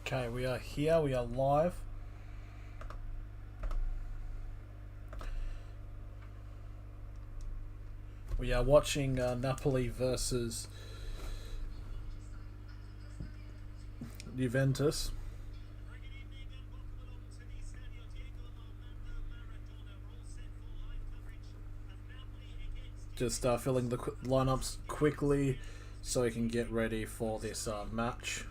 Okay, we are here. We are live. We are watching Napoli versus Juventus. Just filling the lineups quickly so we can get ready for this match.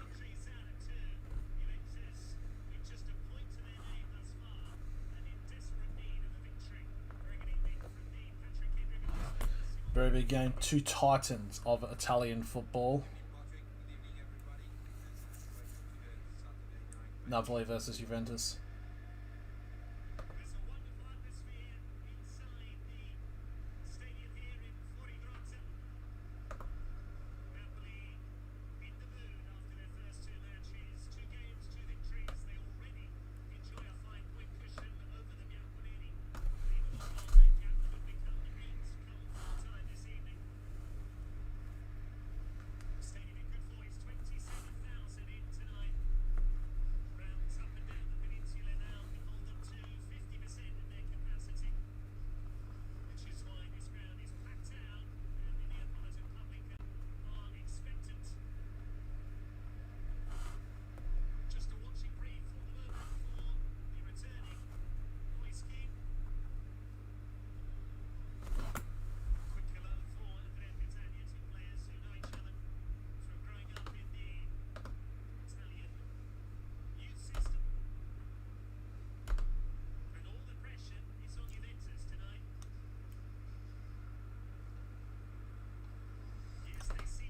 Very big game. Two titans of Italian football. Napoli versus Juventus.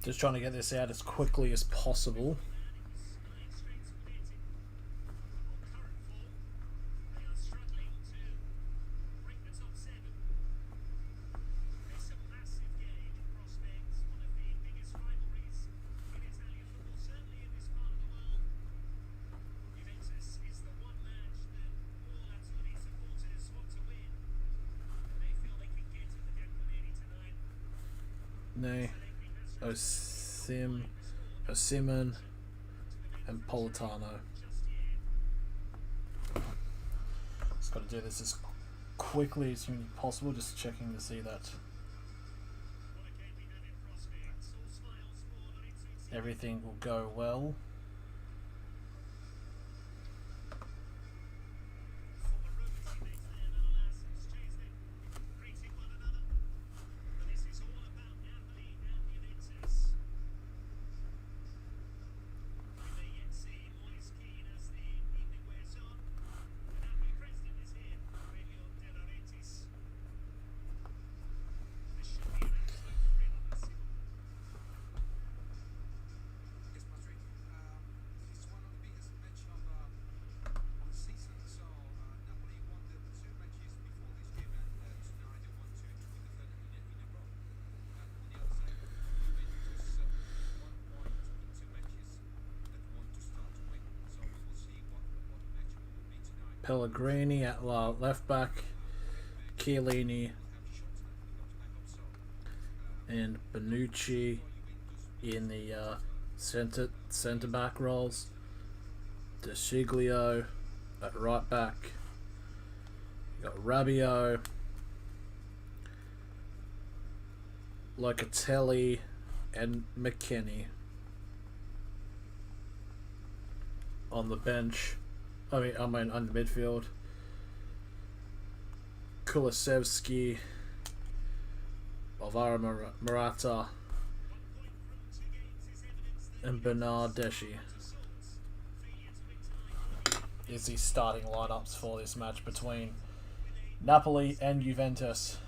Just trying to get this out as quickly as possible. No. Osimhen and Politano. Just got to do this as quickly as humanly possible, just checking to see that everything will go well. Pellegrini at left back, Chiellini and Bonucci in the centre back roles. De Sciglio at right back. You got Rabiot, Locatelli, and McKennie on the bench. I mean on the midfield. Kulusevski, Alvaro Morata, and Bernardeschi is the starting lineups for this match between Napoli and Juventus.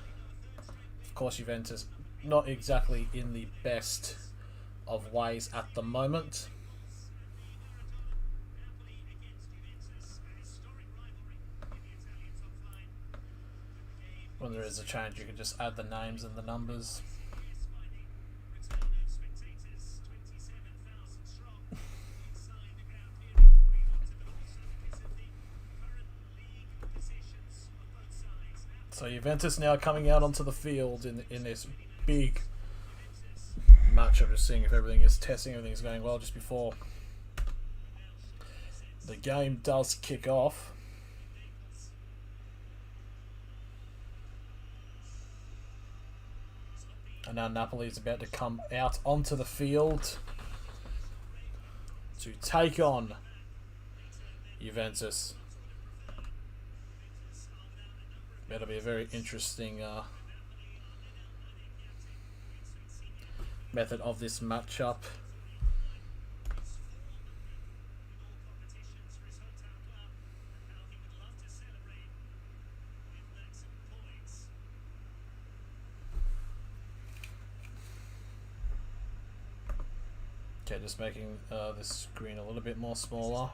Of course, Juventus not exactly in the best of ways at the moment. When there is a change, you can just add the names and the numbers. So Juventus now coming out onto the field in this big match. I'm just seeing if everything is going well just before The game does kick off. And now Napoli is about to come out onto the field to take on Juventus. That'll be a very interesting method of this matchup. Okay, just making the screen a little bit more smaller.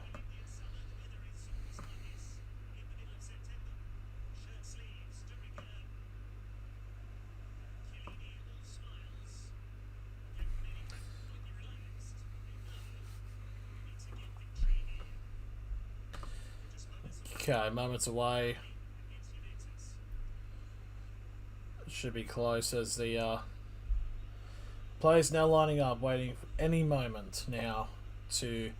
Okay, moments away. Should be close as the players now lining up, waiting for any moment now to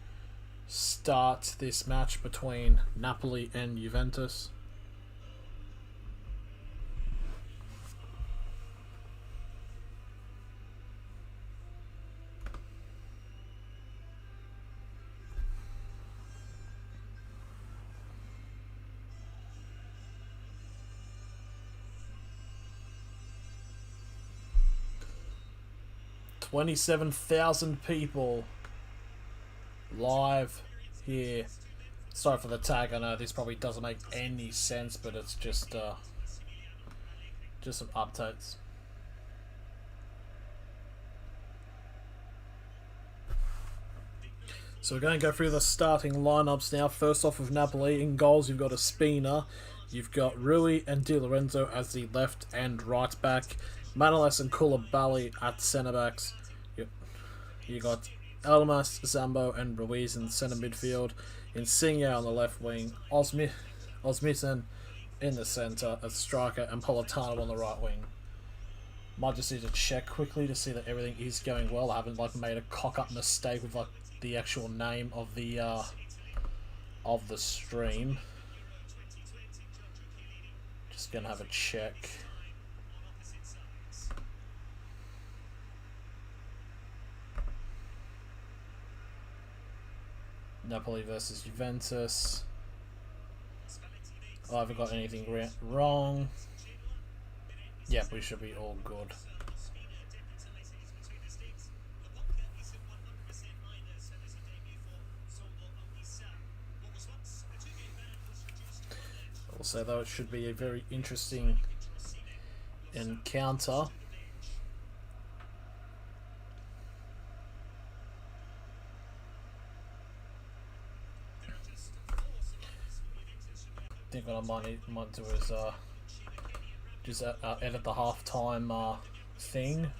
start this match between Napoli and Juventus. $27,000 people live here. Sorry for the tag. I know this probably doesn't make any sense, but it's just some updates. So we're going to go through the starting lineups now. First off with Napoli, in goals you've got Ospina, you've got Rui and Di Lorenzo as the left and right back, Manolas and Koulibaly at centre backs. You got Elmas, Zambo and Ruiz in centre midfield, Insigne on the left wing, Osmisen in the centre as striker, and Politano on the right wing. Might just need to check quickly to see that everything is going well. I haven't made a cock up mistake with the actual name of the stream. Just gonna have a check. Napoli versus Juventus. I haven't got anything wrong. Yep, we should be all good. Also, though, it should be a very interesting encounter. I think what I might do is just edit the halftime thing.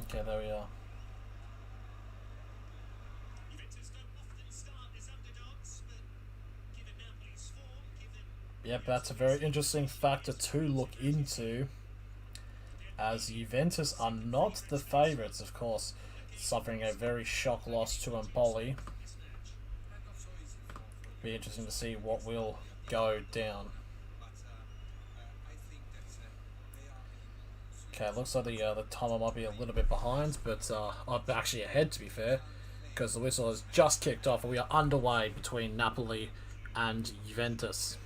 Okay, there we are. Yep, that's a very interesting factor to look into, as Juventus are not the favourites, of course, suffering a very shock loss to Napoli. Be interesting to see what will go down. Okay, looks like the timer might be a little bit behind, but I'm actually ahead, to be fair, because the whistle has just kicked off and we are underway between Napoli and Juventus.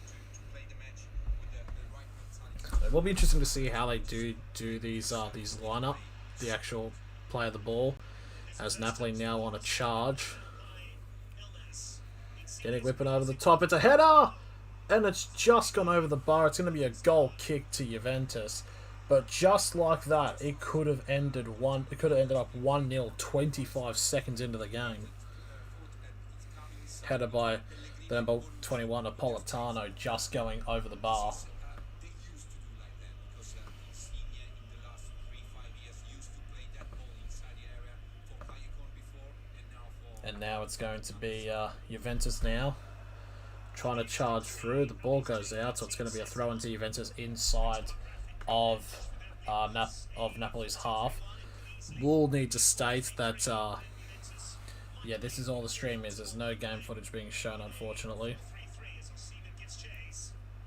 It will be interesting to see how they do these lineup, the actual play of the ball, as Napoli now on a charge. Getting whipping over the top, it's a header! And it's just gone over the bar. It's going to be a goal kick to Juventus. But just like that, it could have ended up 1-0 25 seconds into the game. Headed by the number 21 Politano, just going over the bar. And now it's going to be Juventus now trying to charge through. The ball goes out, so it's going to be a throw into Juventus inside of Napoli's half. We'll need to state that, yeah, this is all the stream is. There's no game footage being shown, unfortunately.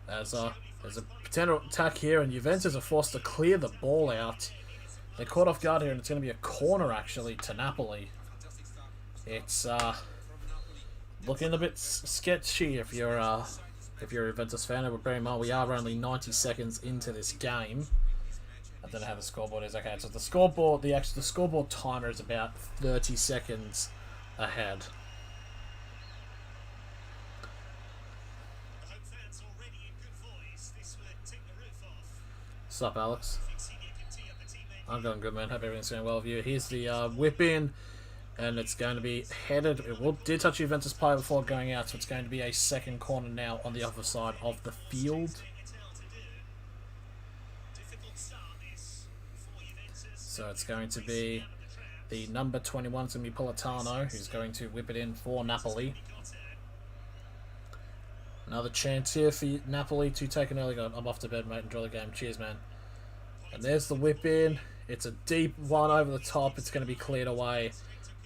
There's a potential attack here, and Juventus are forced to clear the ball out. They're caught off guard here, and it's going to be a corner, actually, to Napoli. It's looking a bit sketchy if you're a Juventus fan. But bear in mind, we are only 90 seconds into this game. I don't know how the scoreboard is. Okay, so the scoreboard timer is about 30 seconds ahead. What's up, Alex? I'm going good, man. Hope everything's going well with you. Here's the whip in, and it's going to be headed. It did touch Juventus player before going out, so it's going to be a second corner now on the other side of the field. So it's going to be the number 21, it's going to be Politano, who's going to whip it in for Napoli. Another chance here for Napoli to take an early goal. I'm off to bed, mate. Enjoy the game. Cheers, man. And there's the whip in. It's a deep one over the top. It's going to be cleared away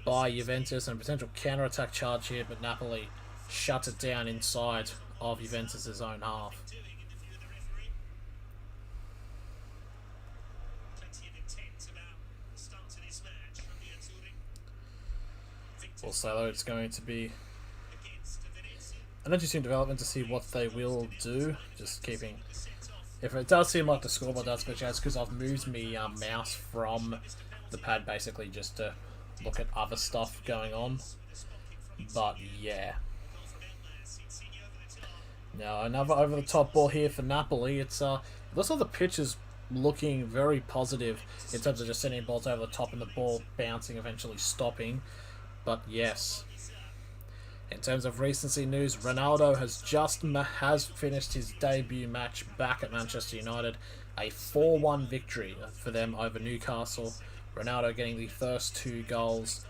by Juventus, and a potential counter-attack charge here, but Napoli shuts it down inside of Juventus' own half. Also, it's going to be an interesting development to see what they will do. Just keeping... If it does seem like the scoreboard does glitch out, it's because I've moved my mouse from the pad basically just to look at other stuff going on. But yeah. Now another over-the-top ball here for Napoli. It's looks like the pitch is looking very positive in terms of just sending balls over the top and the ball bouncing, eventually stopping. But yes, in terms of recency news, Ronaldo has finished his debut match back at Manchester United, a 4-1 victory for them over Newcastle. Ronaldo getting the first 2 goals,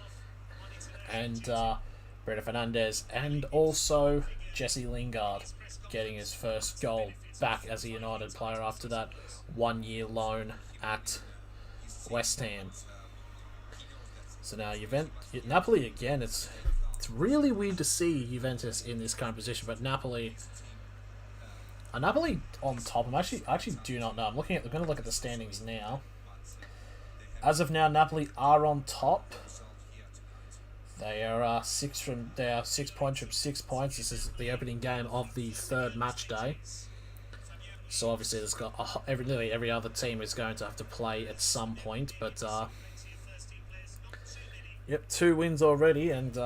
and Bruno Fernandes and also Jesse Lingard getting his first goal back as a United player after that 1-year loan at West Ham. So now Napoli again. It's really weird to see Juventus in this kind of position, but Napoli on top. I actually do not know. I'm going to look at the standings now. As of now, Napoli are on top. They are 6 points from 6 points. This is the opening game of the 3rd match day. So obviously, there's got nearly every other team is going to have to play at some point. But yep, 2 wins already, and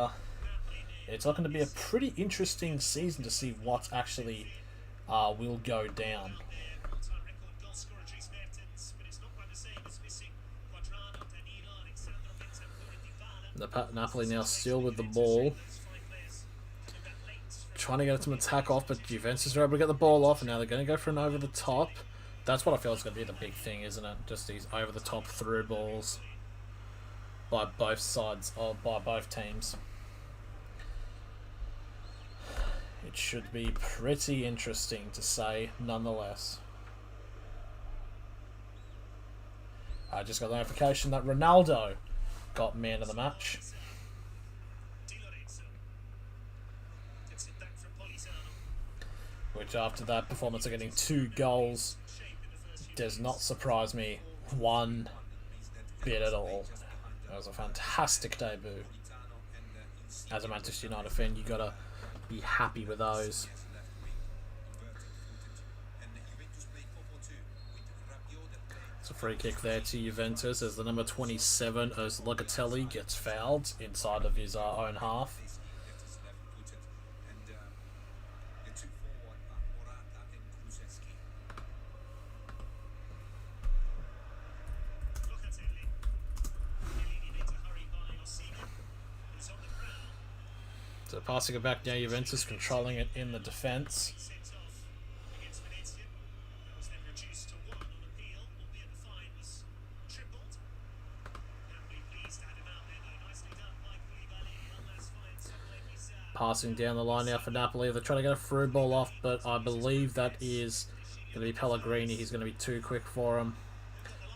it's looking to be a pretty interesting season to see what actually will go down. Napoli now still with the ball, trying to get some attack off, but Juventus are able to get the ball off, and now they're going to go for an over the top. That's what I feel is going to be the big thing, isn't it? Just these over the top through balls by both sides, or by both teams. It should be pretty interesting to say, nonetheless. I just got the notification that Ronaldo got man of the match. Which, after that performance of getting 2 goals, does not surprise me one bit at all. It was a fantastic debut. As a Manchester United fan, you gotta be happy with those. It's a free kick there to Juventus as the number 27 as Locatelli gets fouled inside of his own half. So passing it back now, Juventus controlling it in the defence. Passing down the line now for Napoli. They're trying to get a through ball off, but I believe that is going to be Pellegrini. He's going to be too quick for him.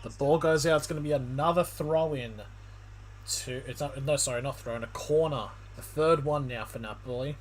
The ball goes out. It's going to be another throw-in. It's not, no, sorry, not throw-in, a corner. The third one now for Napoli.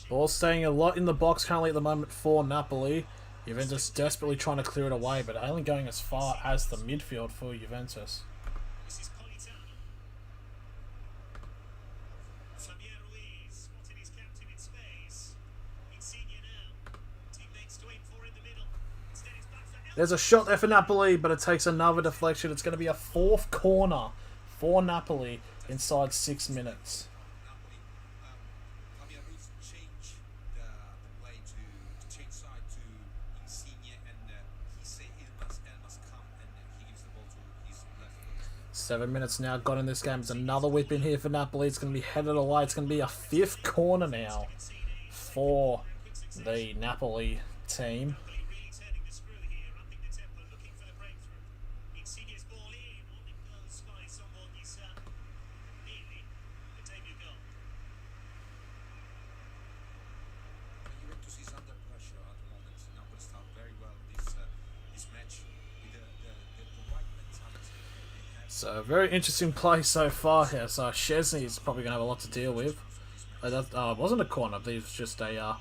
Ball staying a lot in the box currently at the moment for Napoli. Juventus desperately trying to clear it away, but only going as far as the midfield for Juventus. There's a shot there for Napoli, but it takes another deflection. It's going to be a fourth corner for Napoli inside 6 minutes. 7 minutes now gone in this game. It's another whip in here for Napoli. It's going to be headed away. It's going to be a fifth corner now for the Napoli team. So, very interesting play so far here. So, Szczesny is probably going to have a lot to deal with. It wasn't a corner, I believe it was just a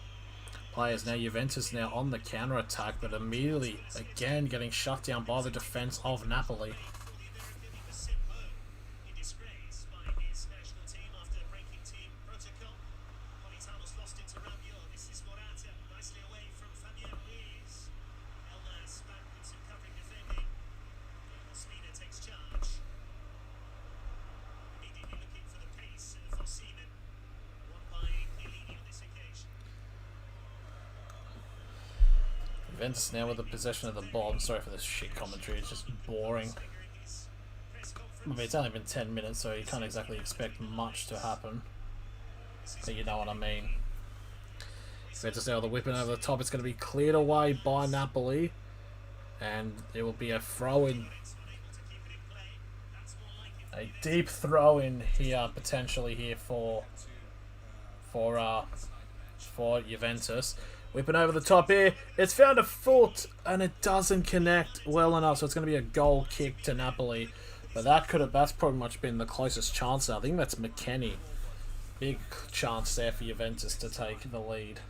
players now. Juventus now on the counter-attack, but immediately, again, getting shut down by the defence of Napoli. Juventus now with the possession of the ball. I'm sorry for this shit commentary, it's just boring. I mean, it's only been 10 minutes, so you can't exactly expect much to happen. But you know what I mean. Juventus now with the whipping over the top. It's going to be cleared away by Napoli. And it will be a throw-in. A deep throw-in here, potentially here for Juventus. Whipping over the top here. It's found a foot and it doesn't connect well enough. So it's going to be a goal kick to Napoli. But that's probably much been the closest chance. I think that's McKennie. Big chance there for Juventus to take the lead.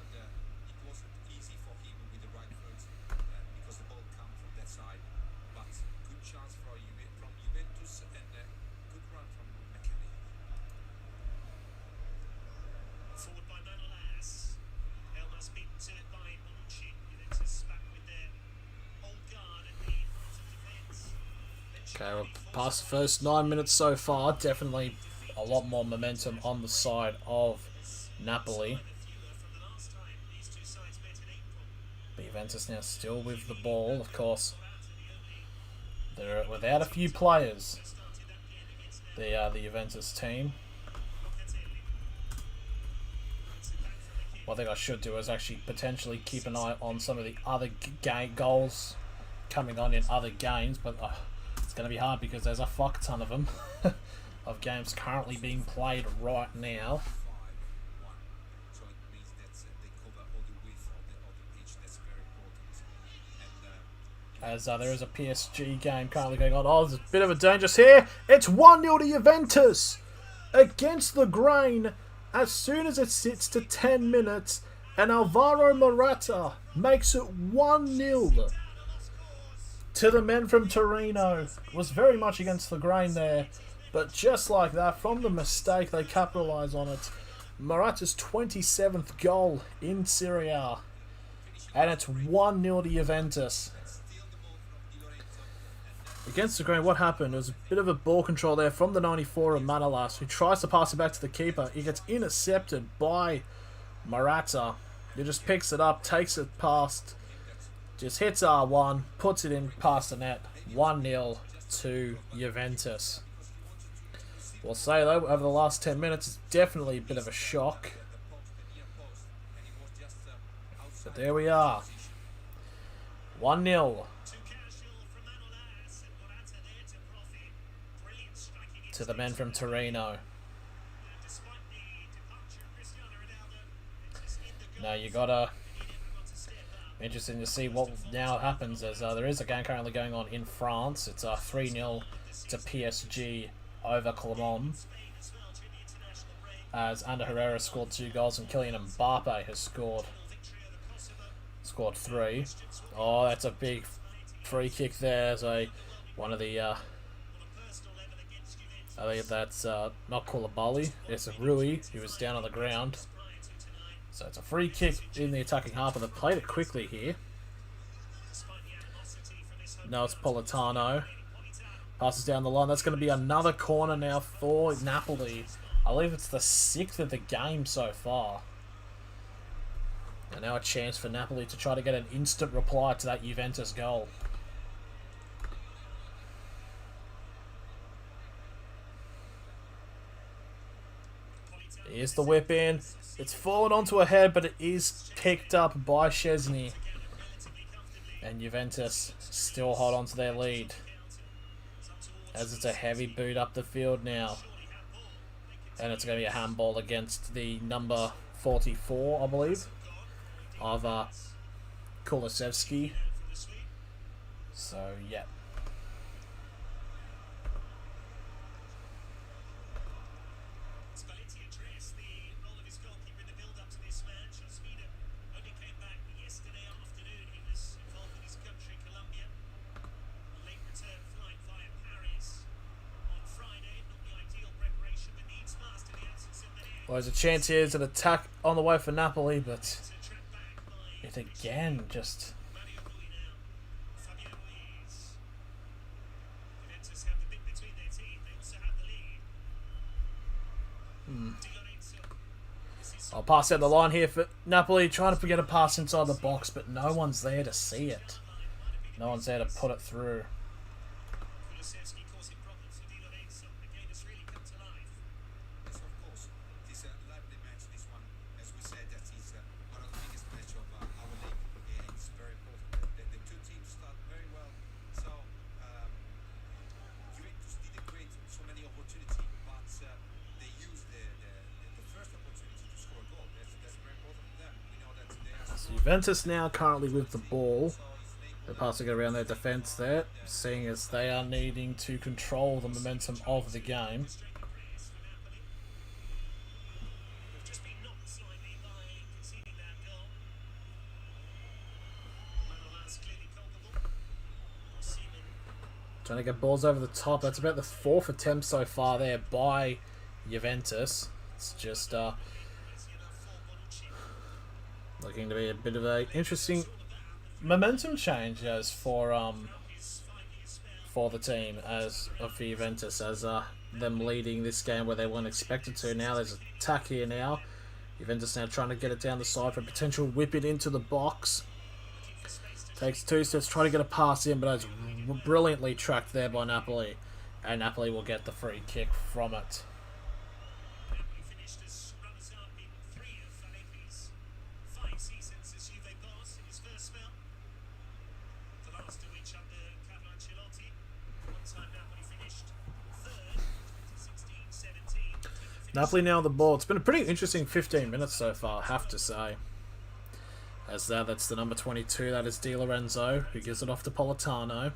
Okay, we're past the first 9 minutes so far. Definitely a lot more momentum on the side of Napoli. But Juventus now still with the ball, of course. They're without a few players. They are the Juventus team. What I think I should do is actually potentially keep an eye on some of the other goals coming on in other games, but it's going to be hard because there's a fuck ton of them of games currently being played right now. As there is a PSG game currently going on. Oh, there's a bit of a dangerous here. It's 1-0 to Juventus against the grain as soon as it sits to 10 minutes. And Alvaro Morata makes it 1-0 to the men from Torino. Was very much against the grain there. But just like that, from the mistake, they capitalise on it. Morata's 27th goal in Serie A. And it's 1-0 to Juventus. Against the grain, what happened? There was a bit of a ball control there from the 94 of Manolas, who tries to pass it back to the keeper. He gets intercepted by Morata. He just picks it up, takes it past, just hits R1, puts it in past the net. 1-0 to Juventus. We'll say, though, over the last 10 minutes, it's definitely a bit of a shock. But there we are. 1-0 to the men from Torino. Now you gotta... Interesting to see what now happens, as there is a game currently going on in France. It's 3-0 to PSG over Clermont, as Ander Herrera scored 2 goals and Kylian Mbappe has scored 3. Oh, that's a big free kick there. So one of the I think that's not Koulibaly, it's Rui, who was down on the ground. So it's a free kick in the attacking half, and they've played it quickly here. Now it's Politano. Passes down the line. That's going to be another corner now for Napoli. I believe it's the 6th of the game so far. And now a chance for Napoli to try to get an instant reply to that Juventus goal. Here's the whip in. It's fallen onto a head, but it is picked up by Szczesny. And Juventus still hold on to their lead, as it's a heavy boot up the field now. And it's going to be a handball against the number 44, I believe, of Kulusevski. So, yeah. Well, there's a chance here. It's an attack on the way for Napoli, but it again just... I'll pass out the line here for Napoli, trying to get a pass inside the box, but no one's there to see it. No one's there to put it through. Juventus now currently with the ball. They're passing it around their defence there, seeing as they are needing to control the momentum of the game. Trying to get balls over the top. That's about the 4th attempt so far there by Juventus. It's just looking to be a bit of a interesting momentum change as for the team, as of Juventus, as them leading this game where they weren't expected to. Now there's an attack here now. Juventus now trying to get it down the side for a potential whip it into the box. Takes 2 steps, trying to get a pass in, but it's brilliantly tracked there by Napoli, and Napoli will get the free kick from it. Napoli now on the ball. It's been a pretty interesting 15 minutes so far, I have to say. As that's the number 22, that is Di Lorenzo, who gives it off to Politano.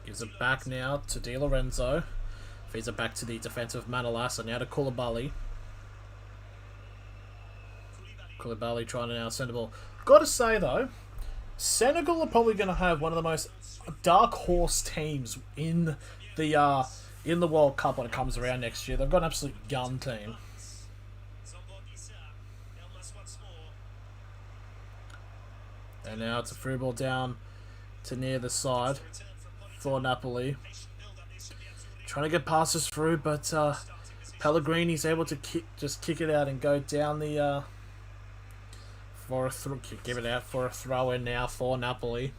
Gives it back now to Di Lorenzo. Feeds it back to the defensive Manolas, and now to Koulibaly. Koulibaly trying to now send the ball. Got to say though, Senegal are probably going to have one of the most dark horse teams in the World Cup when it comes around next year. They've got an absolute gun team. And now it's a free ball down to near the side for Napoli. Trying to get passes through, but Pellegrini's able to just kick it out and go down the give it out for a throw in now for Napoli.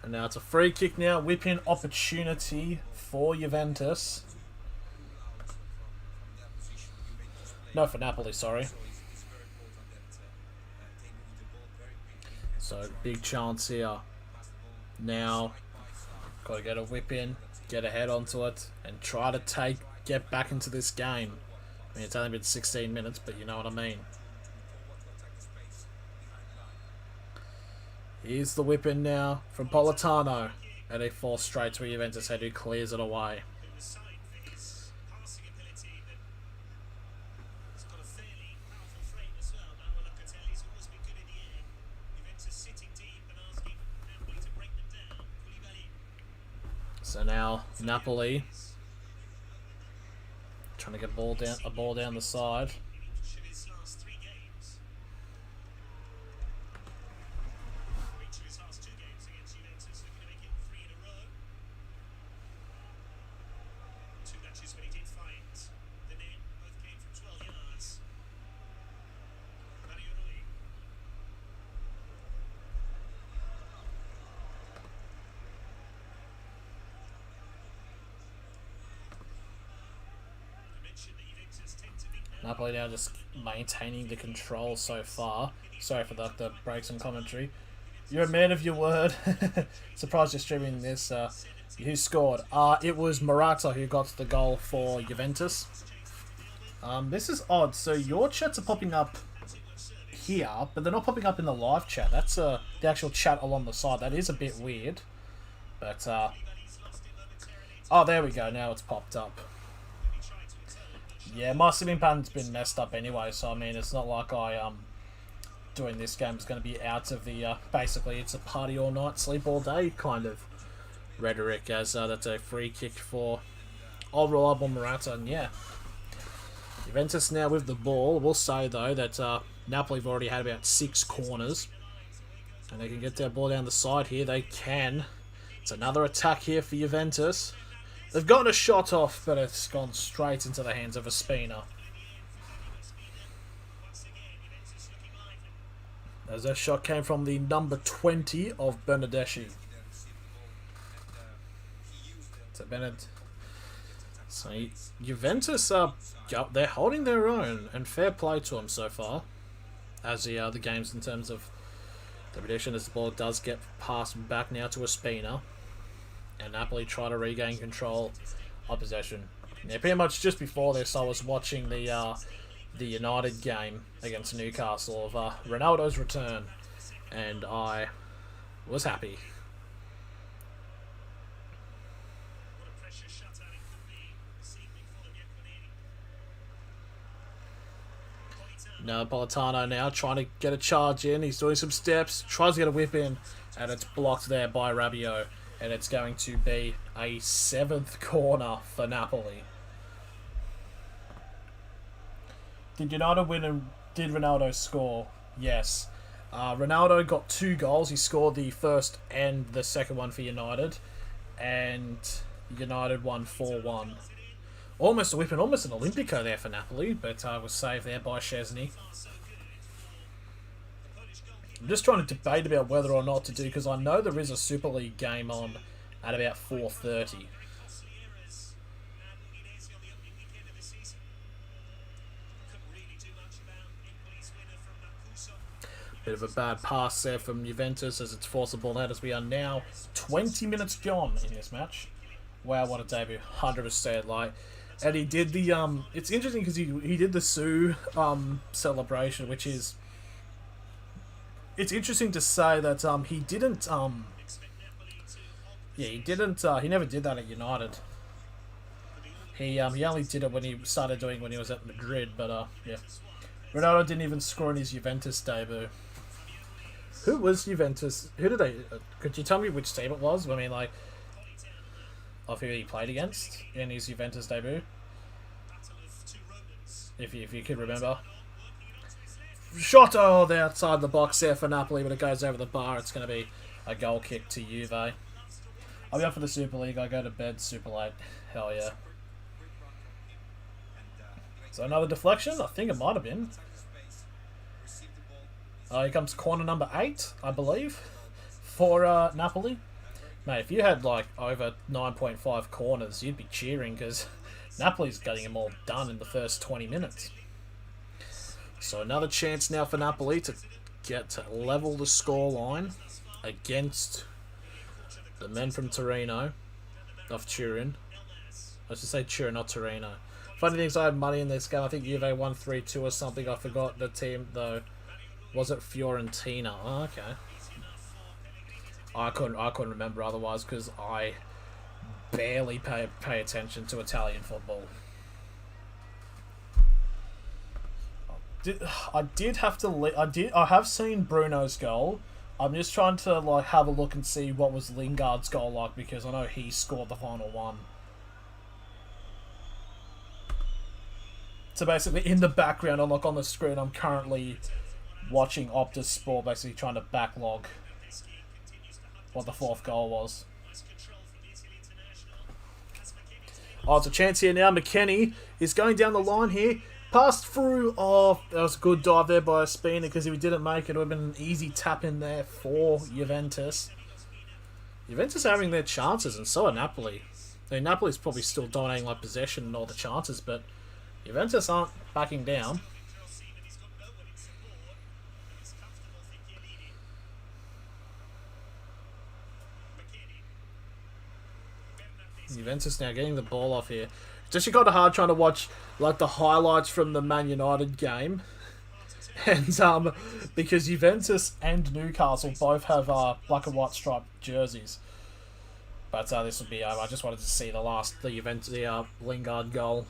And now it's a free kick now. Whip-in opportunity for Juventus. No, for Napoli, sorry. So, big chance here. Now, got to get a whip-in, get a head onto it, and try to get back into this game. I mean, it's only been 16 minutes, but you know what I mean. Here's the whip-in now from Politano. And he falls straight to a Juventus head who clears it away. So now Napoli trying to get a ball down the side. Napoli now just maintaining the control so far. Sorry for the breaks in commentary. You're a man of your word. Surprised you're streaming this. Who scored? It was Morata who got the goal for Juventus. This is odd. So your chats are popping up here, but they're not popping up in the live chat. That's the actual chat along the side. That is a bit weird. But, oh, there we go. Now it's popped up. Yeah, my simming pattern's been messed up anyway, so I mean, it's not like doing this game is going to be out of the, basically it's a party all night, sleep all day kind of rhetoric, as that's a free kick for old reliable Morata, and yeah. Juventus now with the ball. We'll say, though, that Napoli have already had about 6 corners, and they can get their ball down the side here. They can. It's another attack here for Juventus. They've gotten a shot off, but it's gone straight into the hands of Ospina. As that shot came from the number 20 of Bernardeschi. So Juventus they're holding their own, and fair play to them so far. As the games in terms of the prediction, as the ball does get passed back now to Ospina. And Napoli try to regain control of possession. Yeah, pretty much just before this, I was watching the United game against Newcastle of Ronaldo's return, and I was happy. Napolitano now trying to get a charge in. He's doing some steps, tries to get a whip in, and it's blocked there by Rabiot. And it's going to be a 7th corner for Napoli. Did United win and did Ronaldo score? Yes. Ronaldo got 2 goals. He scored the first and the second one for United. And United won 4-1. Almost a whipping, almost an Olympico there for Napoli. But was saved there by Szczesny. I'm just trying to debate about whether or not to do, because I know there is a Super League game on at about 4:30. Bit of a bad pass there from Juventus as it's forced the ball out, as we are now 20 minutes gone in this match. Wow, what a debut. 100%. Like, and he did the it's interesting because he did the Sue celebration, which is, it's interesting to say that he didn't he never did that at United. He only did it when he started doing when he was at Madrid, but yeah. Ronaldo didn't even score in his Juventus debut. Who was Juventus? Who did they? Could you tell me which team it was? I mean, like, of who he played against in his Juventus debut, if you could remember. Shot there outside the box there for Napoli, but it goes over the bar. It's going to be a goal kick to Juve. I'll be up for the Super League. I go to bed super late. Hell yeah. So another deflection? I think it might have been. Here comes corner number 8, I believe, for Napoli. Mate, if you had like over 9.5 corners, you'd be cheering because Napoli's getting them all done in the first 20 minutes. So another chance now for Napoli to get to level the scoreline against the men from Torino, of Turin. I should say Turin, not Torino. Funny things, I had money in this game. I think Juve won 3-2 or something. I forgot the team though. Was it Fiorentina? Oh, okay. I couldn't remember otherwise because I barely pay attention to Italian football. I have seen Bruno's goal. I'm just trying to like have a look and see what was Lingard's goal like because I know he scored the final one. So basically, in the background, on the screen, I'm currently watching Optus Sport, basically trying to backlog what the fourth goal was. Oh, it's a chance here now. McKennie is going down the line here. Passed through. Oh, that was a good dive there by Ospina because if he didn't make it, it would have been an easy tap in there for Juventus. Juventus are having their chances, and so are Napoli. I mean, Napoli's probably still dominating like possession and all the chances, but Juventus aren't backing down. Juventus now getting the ball off here. It's actually kind of hard trying to watch like the highlights from the Man United game, and because Juventus and Newcastle both have black and white striped jerseys. But this would be. I just wanted to see the Lingard goal.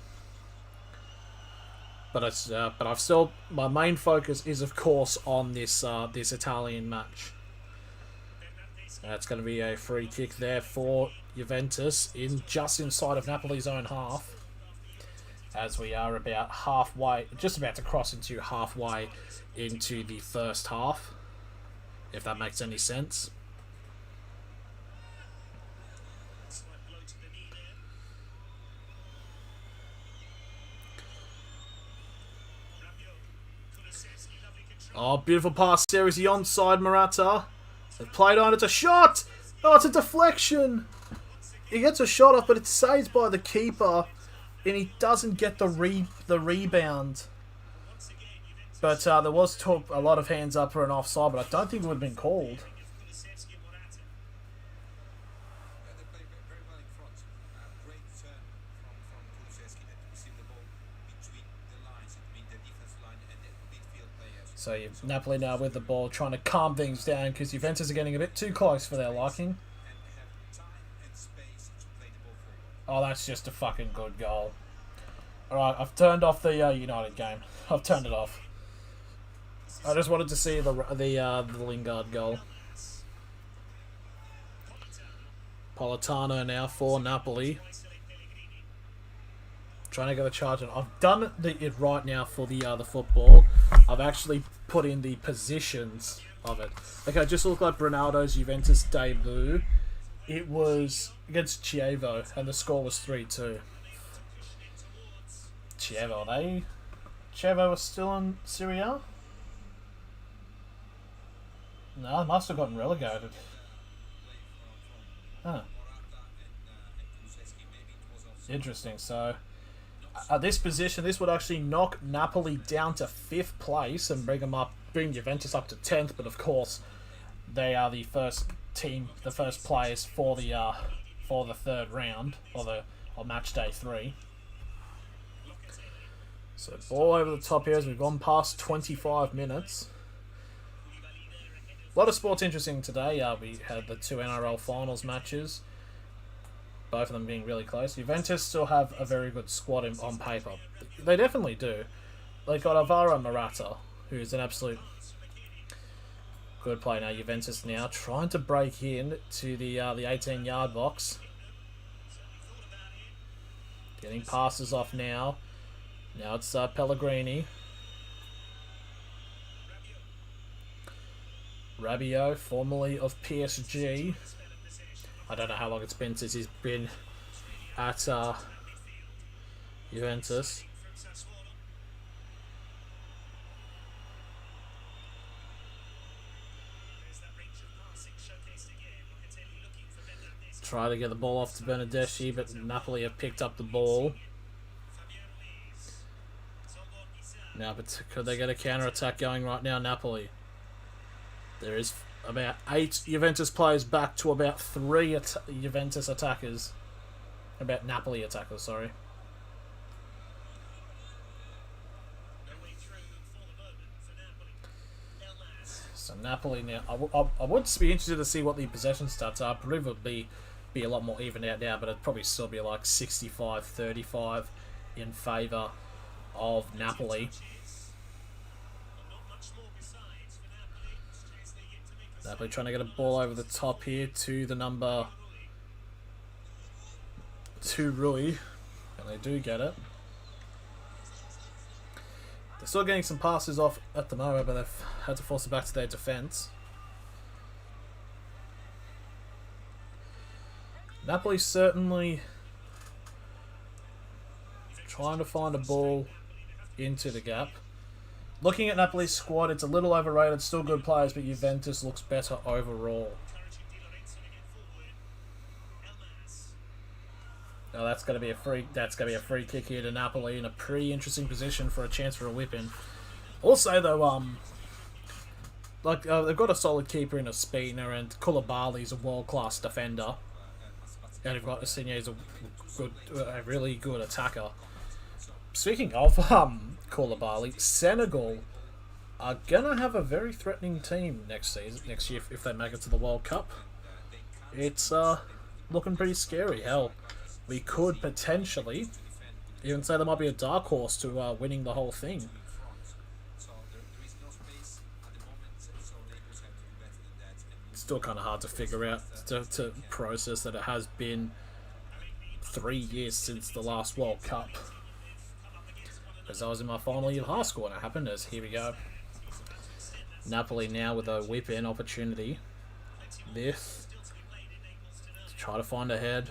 But I've still, my main focus is of course on this this Italian match. It's going to be a free kick there for Juventus just inside of Napoli's own half, as we are about halfway, just about to cross into halfway into the first half, if that makes any sense. Oh, beautiful pass there. Is he onside, Morata? They've played on. It's a shot! Oh, it's a deflection! He gets a shot off, but it's saved by the keeper, and he doesn't get the rebound. But there was a lot of hands up for an offside, but I don't think it would have been called. So Napoli now with the ball, trying to calm things down because Juventus are getting a bit too close for their liking. Oh, that's just a fucking good goal. Alright, I've turned off the United game. I've turned it off. I just wanted to see the Lingard goal. Politano now for Napoli. Trying to get the charge on. I've done it right now for the football. I've actually put in the positions of it. Okay, just look like Ronaldo's Juventus debut. It was against Chievo, and the score was 3-2. Chievo was still in Serie? No, it must have gotten relegated. Huh. Interesting, so at this position, this would actually knock Napoli down to 5th place and bring Juventus up to 10th. But of course, they are the first team, the first players for the third round or match day 3. So ball over the top here as we've gone past 25 minutes. A lot of sports interesting today. We had the 2 NRL finals matches. Both of them being really close. Juventus still have a very good squad on paper. They definitely do. They got Alvaro Morata, who's an absolute good player now. Juventus now trying to break in to the 18-yard box. Getting passes off now. Now it's Pellegrini. Rabiot, formerly of PSG. I don't know how long it's been since he's been at Juventus. Try to get the ball off to Bernardeschi, but Napoli have picked up the ball. Now, but could they get a counter-attack going right now, Napoli? There is about 8 Juventus players back to about 3 Juventus attackers. About Napoli attackers, sorry. So Napoli now, I would be interested to see what the possession stats are. I believe it would be a lot more even out now, but it'd probably still be like 65-35 in favour of Napoli. Napoli trying to get a ball over the top here to the number 2 Rui, and they do get it. They're still getting some passes off at the moment, but they've had to force it back to their defence. Napoli certainly trying to find a ball into the gap. Looking at Napoli's squad, it's a little overrated, still good players, but Juventus looks better overall. Now that's going to be a free kick here to Napoli in a pretty interesting position for a chance for a whip-in. Also, though, they've got a solid keeper in Ospina, and Koulibaly's a world-class defender, and they've got Insigne's a really good attacker. Speaking of Koulibaly, Senegal are gonna have a very threatening team next year if they make it to the World Cup. It's looking pretty scary. Hell, we could potentially even say there might be a dark horse to winning the whole thing. It's still kind of hard to figure out, to process that it has been 3 years since the last World Cup. Because I was in my final year of high school when it happened. As here we go. Napoli now with a whip-in opportunity. This to try to find a head.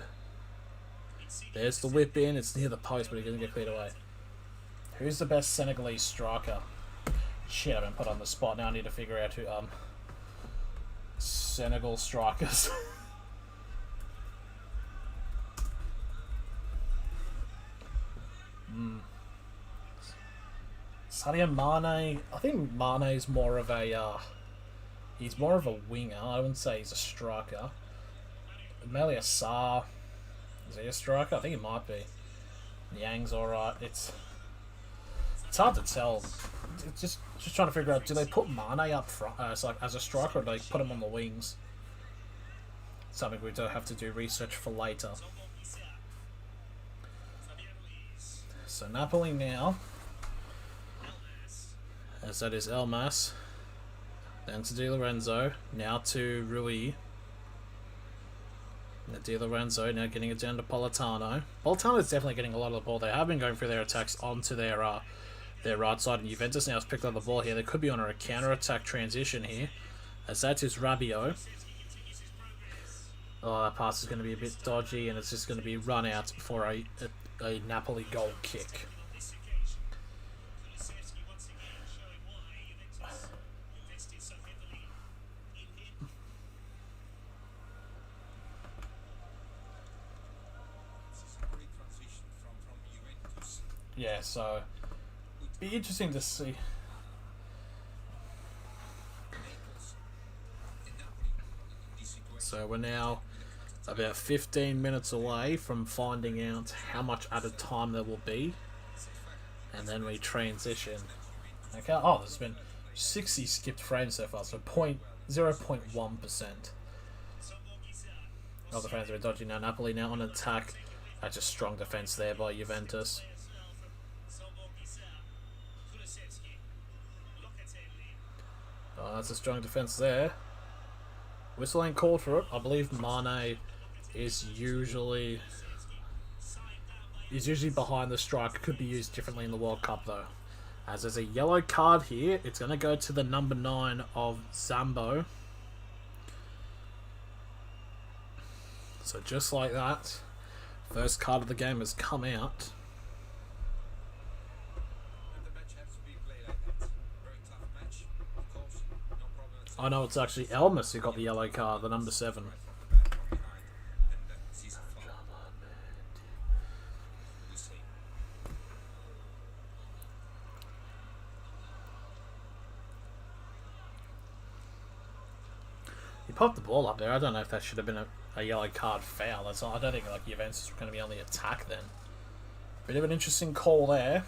There's the whip-in. It's near the post, but it doesn't get cleared away. Who's the best Senegalese striker? Shit, I've been put on the spot now. I need to figure out who Senegal strikers. Sadio Mane, I think Mane's more of a, he's more of a winger. I wouldn't say he's a striker. Melia Sarr, is he a striker? I think he might be. Yang's alright. It's hard to tell. It's just trying to figure out, do they put Mane up front as a striker, or do they put him on the wings? Something we do have to do research for later. So Napoli now, as that is Elmas, then to Di Lorenzo, now to Rui. Now Di Lorenzo now getting it down to Politano. Politano is definitely getting a lot of the ball. They have been going through their attacks onto their right side, and Juventus now has picked up the ball here. They could be on a counter-attack transition here, as that is Rabiot. Oh, that pass is going to be a bit dodgy, and it's just going to be run out for a Napoli goal kick. Yeah, so be interesting to see. So we're now about 15 minutes away from finding out how much added time there will be, and then we transition. Okay. Oh, there's been 60 skipped frames so far, so 0.1% of the frames are dodgy now. Napoli now on attack. That's a strong defense there by Juventus. Oh, that's a strong defense there. Whistle ain't called for it. I believe Mane is usually behind the striker. Could be used differently in the World Cup though. As there's a yellow card here, it's going to go to the number 9 of Zambo. So just like that, first card of the game has come out. I know it's actually Elmas who got the yellow card, the number 7. popped the ball up there. I don't know if that should have been a yellow card foul. That's not, I don't think like Juventus were going to be on the attack then. Bit of an interesting call there.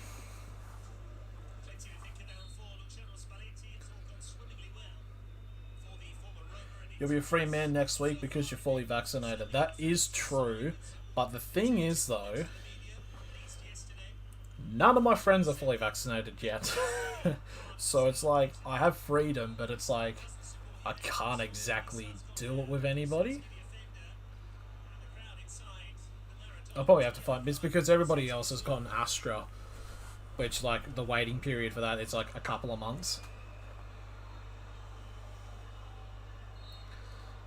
You'll be a free man next week because you're fully vaccinated. That is true. But the thing is, though, none of my friends are fully vaccinated yet. So it's like, I have freedom, but it's like, I can't exactly do it with anybody. I'll probably have to find... It's because everybody else has gotten Astra. Which, like, the waiting period for that is like a couple of months.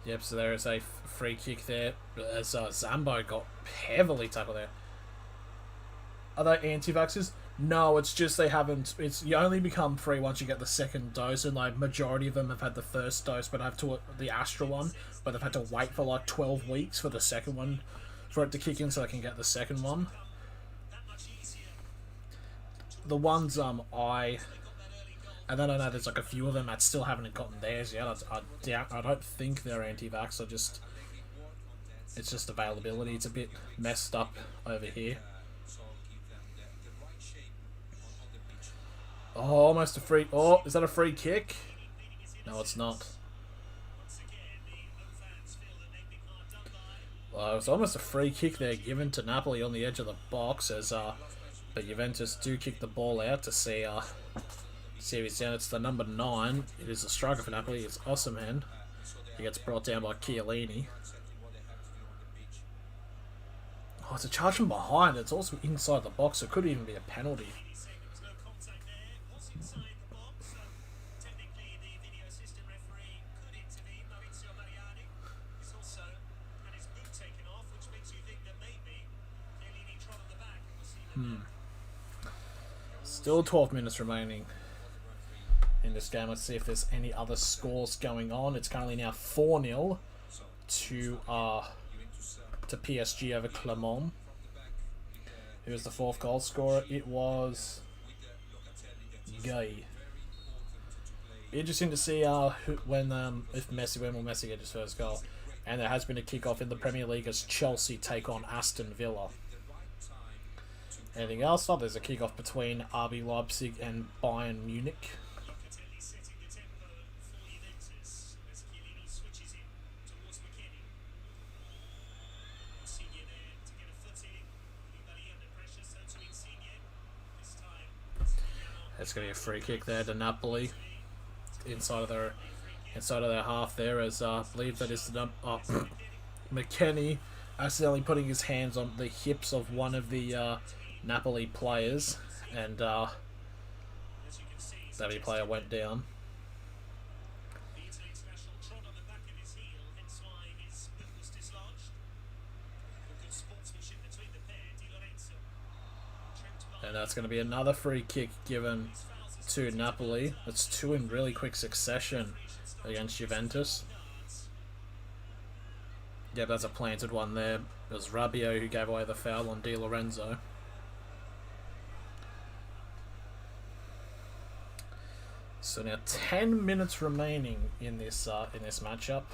Yep, so there is a free kick there. As Zambo got heavily tackled there. Are they anti-vaxxers? No, it's just they haven't... It's you only become free once you get the second dose, and like majority of them have had the first dose, but have to the Astra one, but they've had to wait for like 12 weeks for the second one, for it to kick in so they can get the second one. The ones and then I know there's like a few of them that still haven't gotten theirs yet. I don't think they're anti-vax. It's just availability. It's a bit messed up over here. Oh, almost a free... Oh, is that a free kick? No, it's not. Well, it's almost a free kick there given to Napoli on the edge of the box as but Juventus do kick the ball out to see if he's down. It's the number 9. It is the striker for Napoli. It's Osimhen. He gets brought down by Chiellini. Oh, it's a charge from behind. It's also inside the box. So it could even be a penalty. Still 12 minutes remaining in this game. Let's see if there's any other scores going on. It's currently now 4-0 to PSG over Clermont. Who was the 4th goal scorer? It was Gay. Interesting to see if Messi, when will Messi get his first goal? And there has been a kick-off in the Premier League as Chelsea take on Aston Villa. Anything else? Oh, there's a kick-off between RB Leipzig and Bayern Munich. It's going to be a free kick there to Napoli. Inside of their half there, as I believe that is the McKennie accidentally putting his hands on the hips of one of the Napoli players, and that player went down. And that's going to be another free kick given to Napoli. That's 2 in really quick succession against Juventus. Yeah, that's a planted one there. It was Rabiot who gave away the foul on Di Lorenzo. So now 10 minutes remaining in this matchup.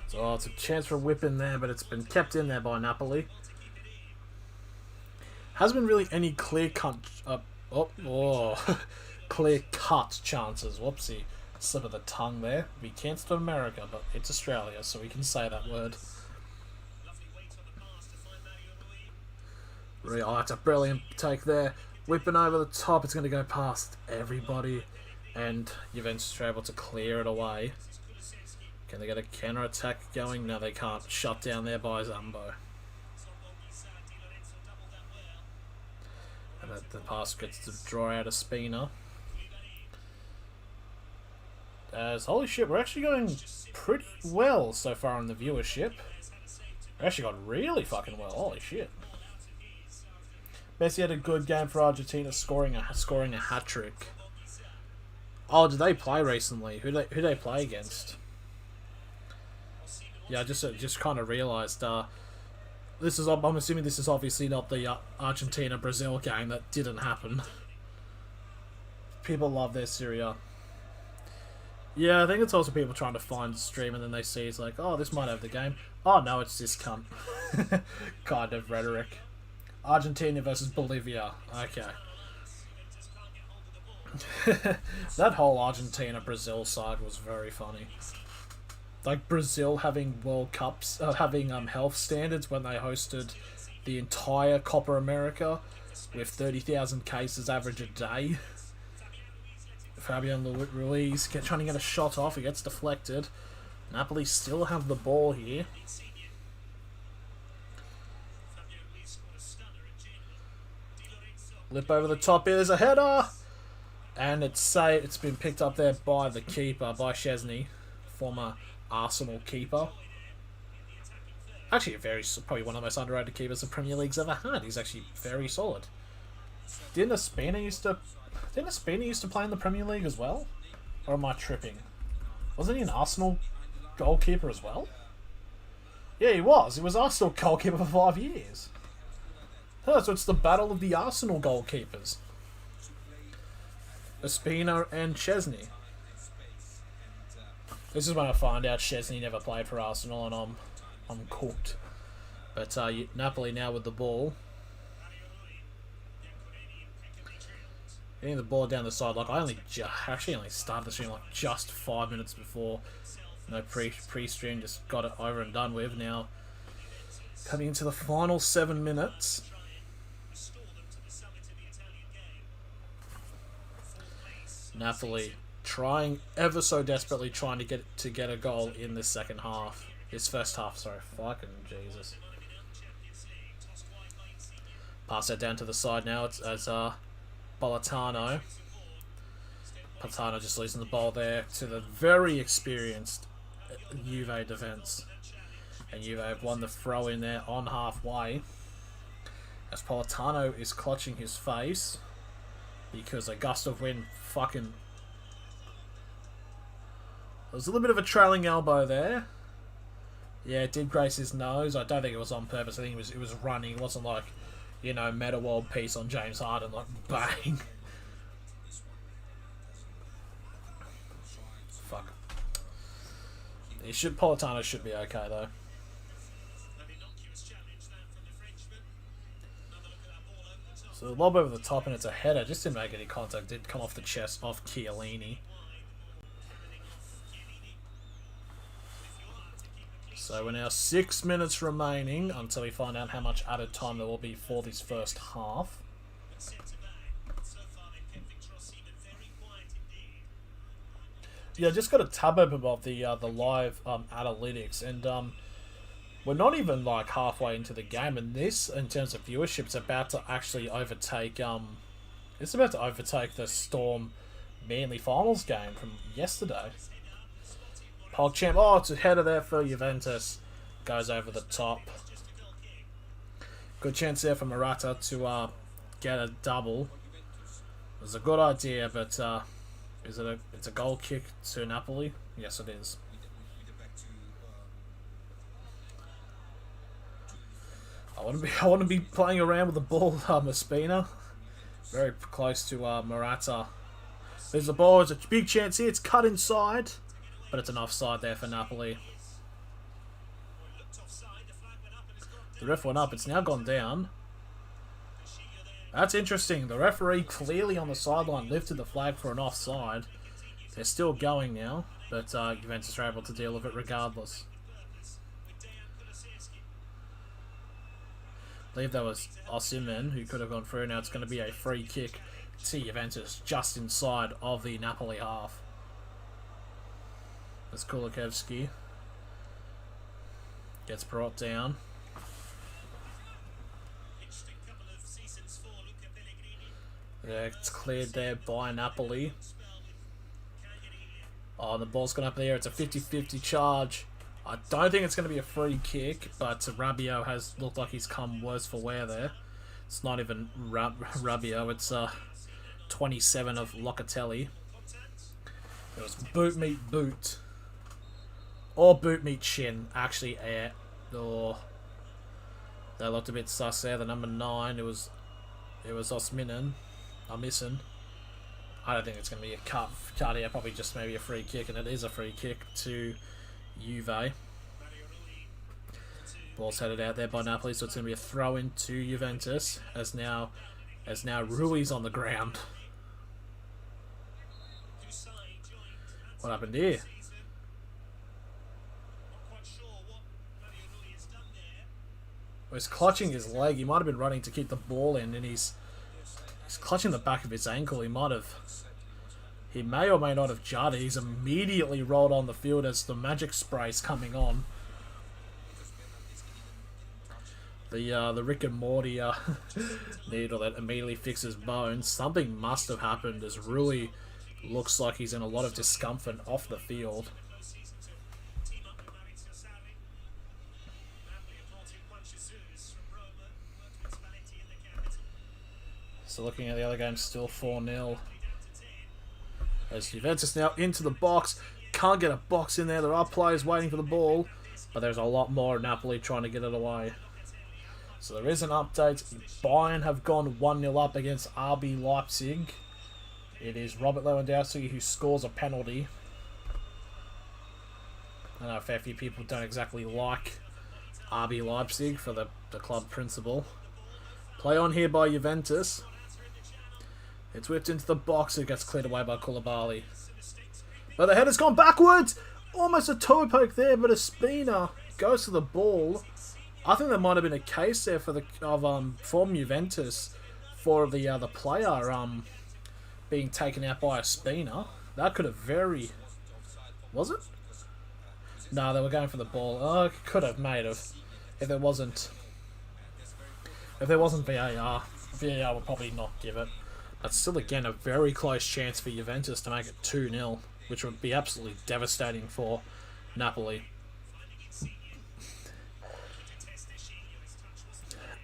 So it's a chance for a whip in there, but it's been kept in there by Napoli. Hasn't been really any clear-cut clear-cut chances. Whoopsie. Slip of the tongue there. We can't stop America, but it's Australia, so we can say that word. Oh, that's a brilliant take there. Whipping over the top. It's going to go past everybody. And Juventus are able to clear it away. Can they get a counter-attack going? No, they can't. Shut down there by Zambo. And the pass gets to draw out a Spina. As holy shit, we're actually going pretty well so far in the viewership. We actually got really fucking well. Holy shit. Messi had a good game for Argentina, scoring a hat trick. Oh, did they play recently? Who they play against? Yeah, I just kind of realised. I'm assuming this is obviously not the Argentina-Brazil game. That didn't happen. People love their Serie. Yeah, I think it's also people trying to find the stream and then they see it's like, oh, this might have the game. Oh, no, it's this cunt. Kind of rhetoric. Argentina versus Bolivia. Okay. That whole Argentina-Brazil side was very funny. Like Brazil having World Cups, having health standards when they hosted the entire Copa America with 30,000 cases average a day. Fabian Ruiz trying to get a shot off. He gets deflected. Napoli still have the ball here. Lip over the top. Here's a header. And it's been picked up there by the keeper, by Szczesny, former Arsenal keeper. Actually, probably one of the most underrated keepers the Premier League's ever had. He's actually very solid. Didn't Ospina used to play in the Premier League as well? Or am I tripping? Wasn't he an Arsenal goalkeeper as well? Yeah, he was. He was Arsenal goalkeeper for 5 years. Oh, so it's the battle of the Arsenal goalkeepers. Ospina and Szczesny. This is when I find out Szczesny never played for Arsenal and I'm cooked. But Napoli now with the ball. Getting the ball down the side. Like I actually only started the stream like just 5 minutes before. No pre-stream, just got it over and done with. Now coming into the final 7 minutes. Napoli trying ever so desperately trying to get a goal in the second half. His first half, sorry. Fucking Jesus. Pass that down to the side now. It's as Politano. Politano just losing the ball there to the very experienced Juve defence. And Juve have won the throw in there on halfway. As Politano is clutching his face. Because a gust of wind fucking... There was a little bit of a trailing elbow there. Yeah, it did grace his nose. I don't think it was on purpose. I think it was running. It wasn't like, you know, Meta World Peace on James Harden, like bang. Fuck. Politano should be okay though. So the lob over the top and it's a header. Just didn't make any contact. Did come off the chest off Chiellini. So we're now 6 minutes remaining until we find out how much added time there will be for this first half. Yeah, I just got a tab open of the live analytics, and we're not even like halfway into the game, and this, in terms of viewership, is about to actually overtake it's about to overtake the Storm Manly finals game from yesterday. PogChamp, oh, it's a header there for Juventus. Goes over the top. Good chance there for Morata to get a double. It was a good idea, but it's a goal kick to Napoli? Yes, it is. I want to be playing around with the ball, Ospina. Very close to Morata. There's the ball. There's a big chance here. It's cut inside. But it's an offside there for Napoli. The ref went up. It's now gone down. That's interesting. The referee clearly on the sideline lifted the flag for an offside. They're still going now. But Juventus are able to deal with it regardless. I believe that was Osimhen who could have gone through. Now it's going to be a free kick to Juventus just inside of the Napoli half. As Kulikowski gets brought down. Yeah, it's cleared there by Napoli. Oh, the ball's gone up there. It's a 50-50 charge. I don't think it's going to be a free kick, but Rabiot has looked like he's come worse for wear there. It's not even Rabiot, it's 27 of Locatelli. It was boot meet boot. Or boot meet shin, actually, or They looked a bit sus there. The number 9, it was Osminen. I'm missing. I don't think it's going to be a cut here. Probably just maybe a free kick, and it is a free kick to Juve. Ball's headed out there by Napoli, so it's going to be a throw in to Juventus as now Rui's on the ground. What happened here? Well, he's clutching his leg. He might have been running to keep the ball in, and he's clutching the back of his ankle. He may or may not have jarred it. He's immediately rolled on the field as the magic spray's coming on. The Rick and Morty needle that immediately fixes bones. Something must have happened as Rui looks like he's in a lot of discomfort off the field. So looking at the other game, still 4-0. As Juventus now into the box. Can't get a box in there. There are players waiting for the ball. But there's a lot more Napoli trying to get it away. So there is an update. Bayern have gone 1-0 up against RB Leipzig. It is Robert Lewandowski who scores a penalty. I know a fair few people don't exactly like RB Leipzig for the club principle. Play on here by Juventus. It's whipped into the box. It gets cleared away by Koulibaly. But the header's gone backwards. Almost a toe poke there, but a Spina goes to the ball. I think there might have been a case there for from Juventus for the player being taken out by a Spina. That could have was it? No, they were going for the ball. Oh, it could have made it if there wasn't VAR. VAR would probably not give it. But still, again, a very close chance for Juventus to make it 2-0, which would be absolutely devastating for Napoli.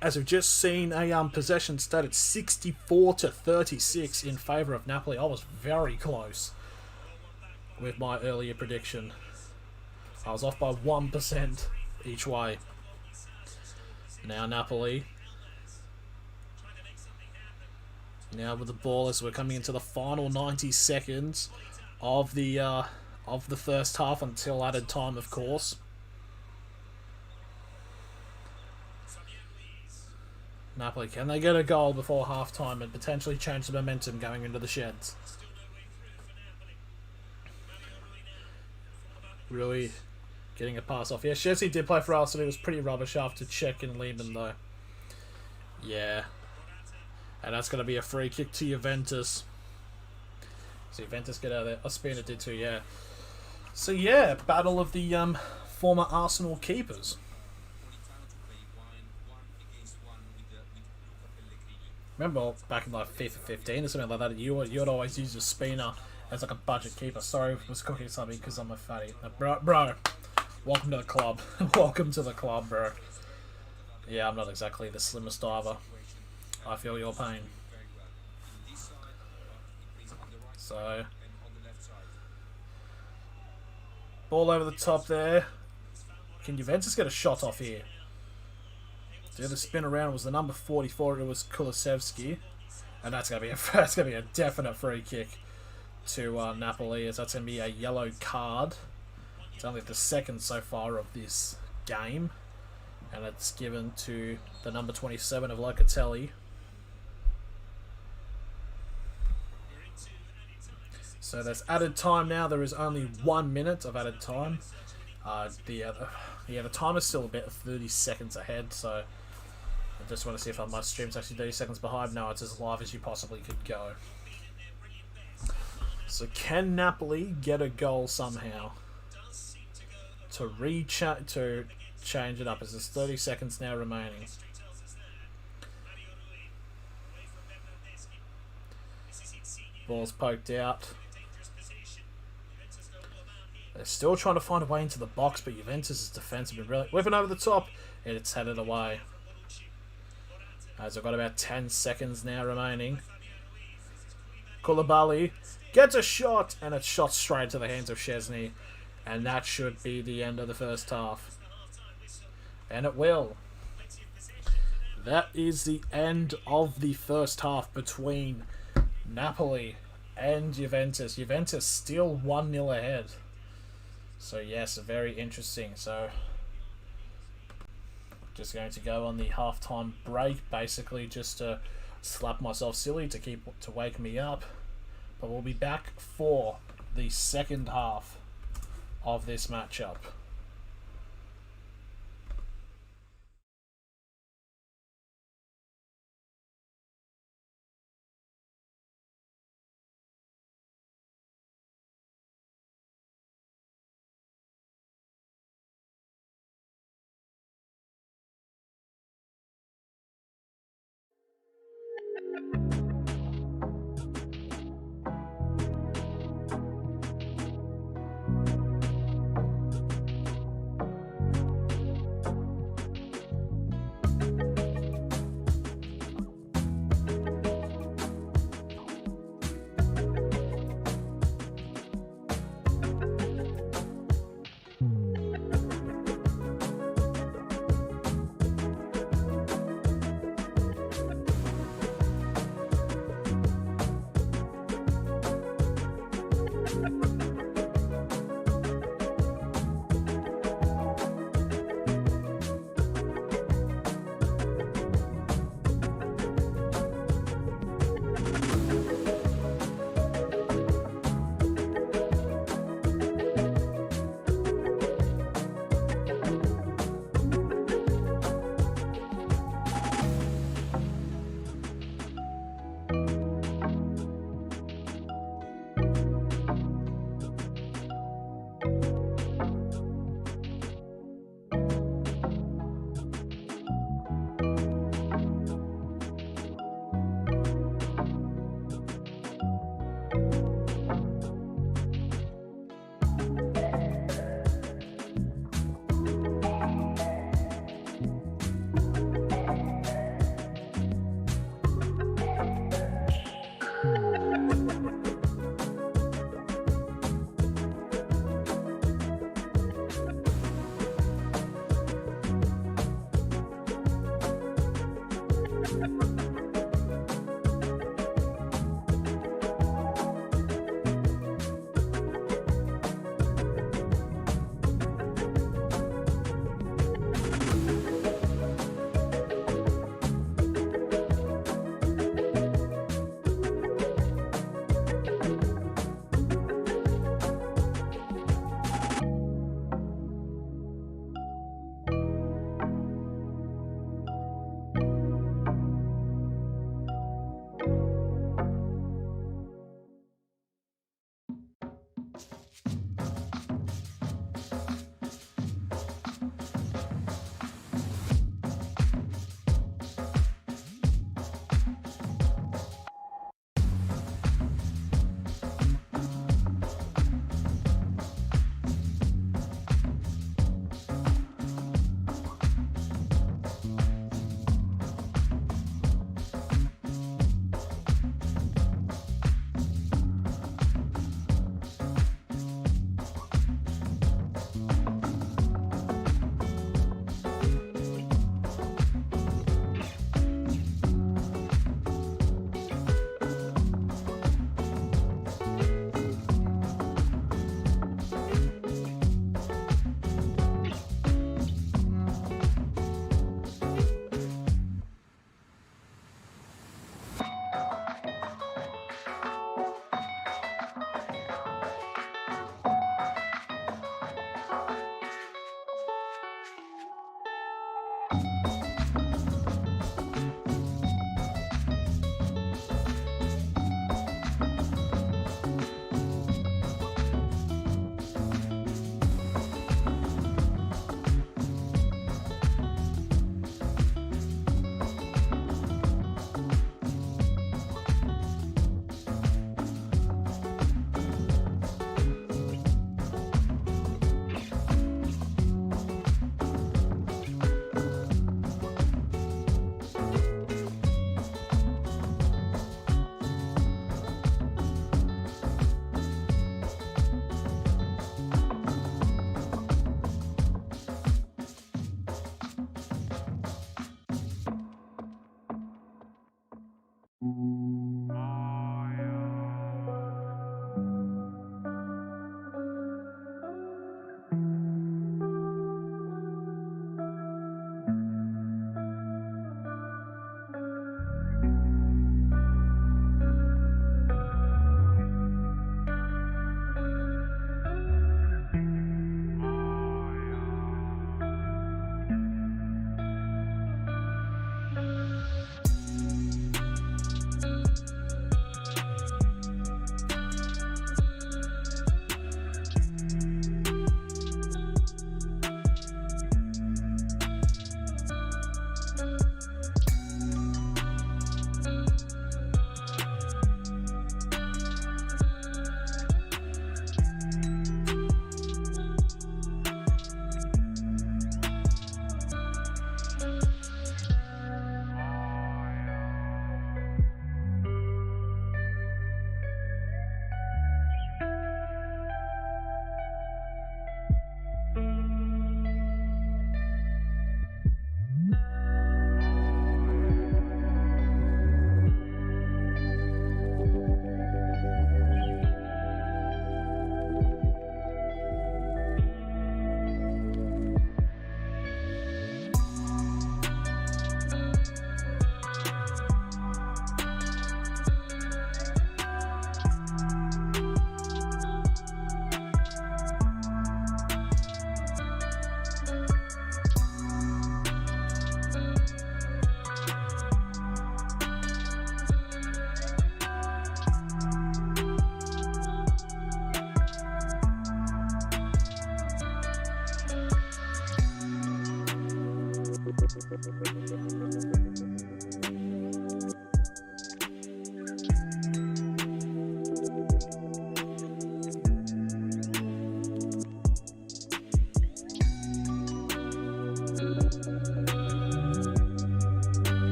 As we've just seen, a possession stat at 64-36 in favour of Napoli. I was very close with my earlier prediction. I was off by 1% each way. Now Napoli. Now with the ball as we're coming into the final 90 seconds of the first half until added time, of course. Napoli, can they get a goal before half-time and potentially change the momentum going into the sheds? Rui getting a pass off. Yeah, Chelsea did play for Arsenal. It was pretty rubbish after Czech and Lehmann, though. Yeah. And that's going to be a free kick to Juventus. So Juventus get out of there. Ospina did too, yeah. So yeah, battle of the former Arsenal keepers. Remember back in like FIFA 15 or something like that, you'd always use Ospina as like a budget keeper. Sorry if I was cooking something because I'm a fatty. Bro, welcome to the club. Welcome to the club, bro. Yeah, I'm not exactly the slimmest diver. I feel your pain. So, ball over the top there. Can Juventus get a shot off here? The other spin around was the number 44. It was Kulusevski, and that's gonna be a definite free kick to Napoli, as that's gonna be a yellow card. It's only the second so far of this game, and it's given to the number 27 of Locatelli. So there's added time now. There is only 1 minute of added time. The timer's still a bit 30 seconds ahead, so I just want to see if my stream's actually 30 seconds behind. No, it's as live as you possibly could go. So can Napoli get a goal somehow to change it up, as there's 30 seconds now remaining? Ball's poked out. They're still trying to find a way into the box, but Juventus' defence have been really whipping over the top, and it's headed away. As I've got about 10 seconds now remaining. Koulibaly gets a shot, and it's shot straight to the hands of Szczesny, and that should be the end of the first half. And it will. that is the end of the first half between Napoli and Juventus. Juventus still 1-0 ahead. So yes, very interesting. So just going to go on the halftime break, basically just to slap myself silly to wake me up. But we'll be back for the second half of this matchup.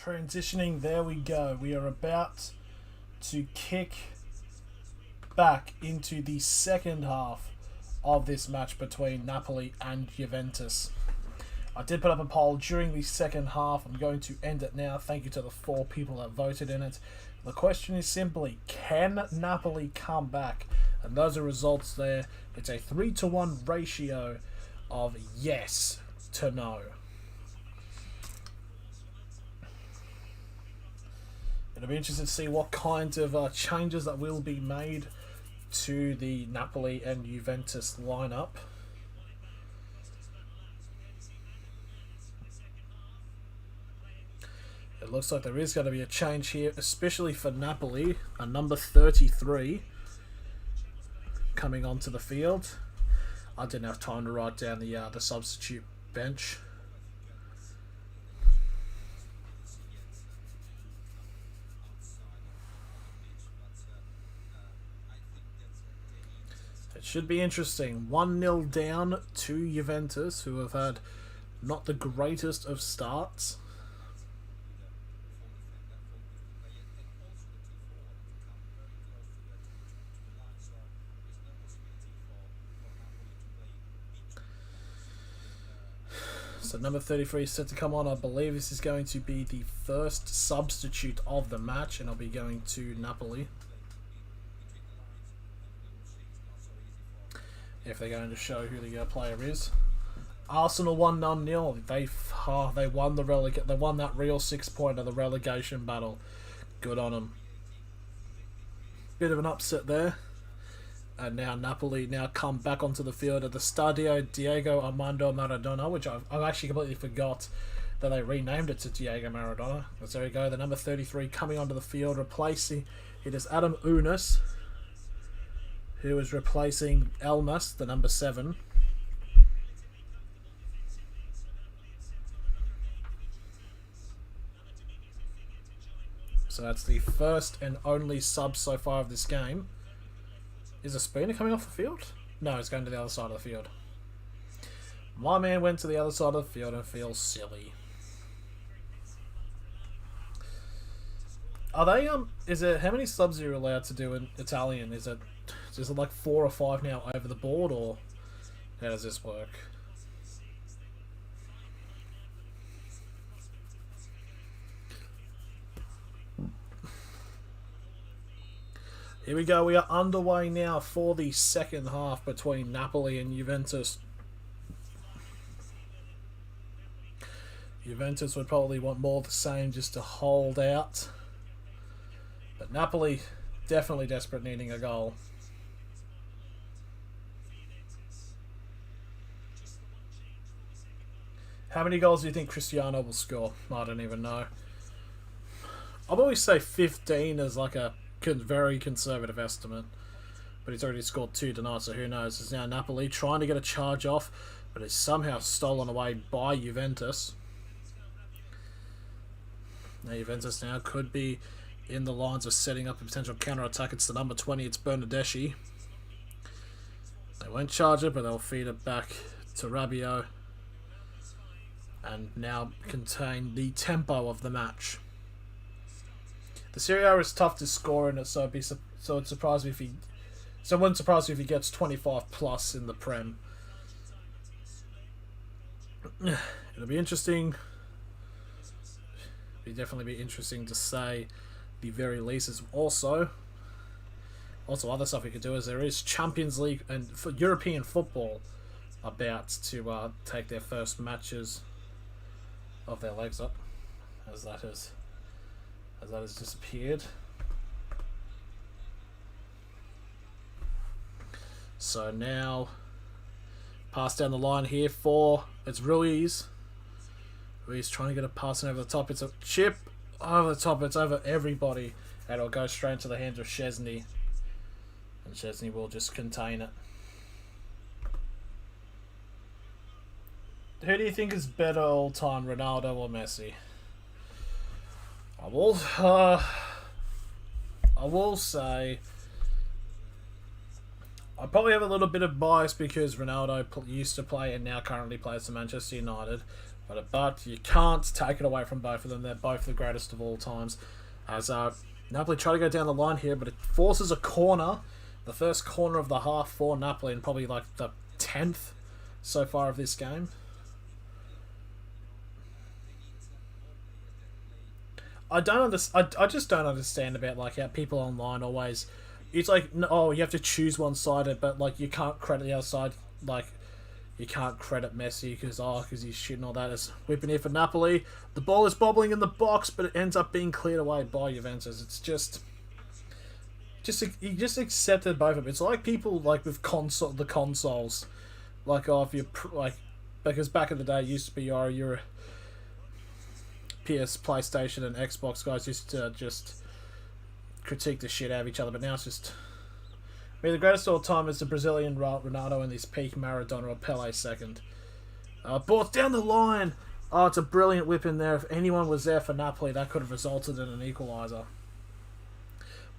Transitioning, there we go. We are about to kick back into the second half of this match between Napoli and Juventus. I did put up a poll during the second half. I'm going to end it now. Thank you to the 4 people that voted in it. The question is simply, can Napoli come back? And those are results there. It's a 3-to-1 ratio of yes to no. It'll be interesting to see what kinds of changes that will be made to the Napoli and Juventus lineup. It looks like there is going to be a change here, especially for Napoli. A number 33 coming onto the field. I didn't have time to write down the substitute bench. It should be interesting. 1-0 down to Juventus, who have had not the greatest of starts. So number 33 is set to come on. I believe this is going to be the first substitute of the match, and I'll be going to Napoli. If they're going to show who the player is. Arsenal 1-0. They won they won that real 6-point of the relegation battle. Good on them. Bit of an upset there. And now Napoli come back onto the field at the Stadio Diego Armando Maradona, which I've actually completely forgot that they renamed it to Diego Maradona. But there we go, the number 33 coming onto the field, replacing it is Adam Unas, who is replacing Elmas, the number 7. So that's the first and only sub so far of this game. Is a Spooner coming off the field? No, he's going to the other side of the field. My man went to the other side of the field and feels silly. Are they is it, how many subs are you allowed to do in Italian? Is it like 4 or 5 now over the board, or how does this work? Here we go, we are underway now for the second half between Napoli and Juventus. Juventus would probably want more of the same just to hold out. But Napoli definitely desperate, needing a goal. How many goals do you think Cristiano will score? I don't even know. I'll always say 15 as like a very conservative estimate, but he's already scored 2 tonight, so who knows. It's now Napoli trying to get a charge off, but it's somehow stolen away by Juventus. Now Juventus now could be in the lines of setting up a potential counter-attack. It's the number 20, it's Bernardeschi. They won't charge it, but they'll feed it back to Rabiot and now contain the tempo of the match. The Serie A is tough to score in it, so it wouldn't surprise me if he gets 25 plus in the Prem. It'll be interesting. It'll definitely be interesting to say the very least. Is also other stuff we could do is there is Champions League and European football about to take their first matches of their legs up, as that has disappeared. So now pass down the line here for it's Ruiz. Ruiz trying to get a pass over the top. It's a chip over the top. It's over everybody, and it'll go straight into the hands of Szczesny, and Szczesny will just contain it. Who do you think is better all time, Ronaldo or Messi? I will say I probably have a little bit of bias because Ronaldo used to play and now currently plays for Manchester United. But you can't take it away from both of them. They're both the greatest of all times. As Napoli try to go down the line here, but it forces a corner. The first corner of the half for Napoli, and probably like the 10th so far of this game. I don't understand. I just don't understand about like how people online always. It's like, oh, you have to choose one sided, but like you can't credit the other side. Like you can't credit Messi because he's shooting all that. It's whipping here for Napoli. The ball is bobbling in the box, but it ends up being cleared away by Juventus. It's just you just accepted both of them. It's like people like with the consoles, like if you like because back in the day it used to be your PS, PlayStation, and Xbox guys used to just critique the shit out of each other, but now it's just. I mean, the greatest of all time is the Brazilian Ronaldo and his peak Maradona or Pele second. Ball's down the line. Oh, it's a brilliant whip in there. If anyone was there for Napoli, that could have resulted in an equaliser.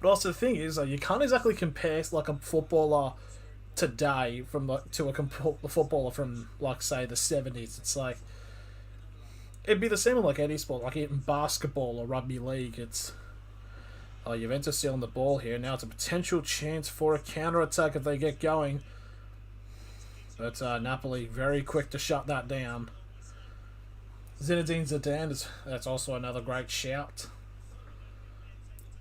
But also the thing is, you can't exactly compare like a footballer today to a footballer from like say the 70s. It's like it'd be the same in like any sport, like in basketball or rugby league. It's Juventus still on the ball here. Now it's a potential chance for a counter-attack if they get going. But Napoli very quick to shut that down. Zinedine Zidane, that's also another great shout.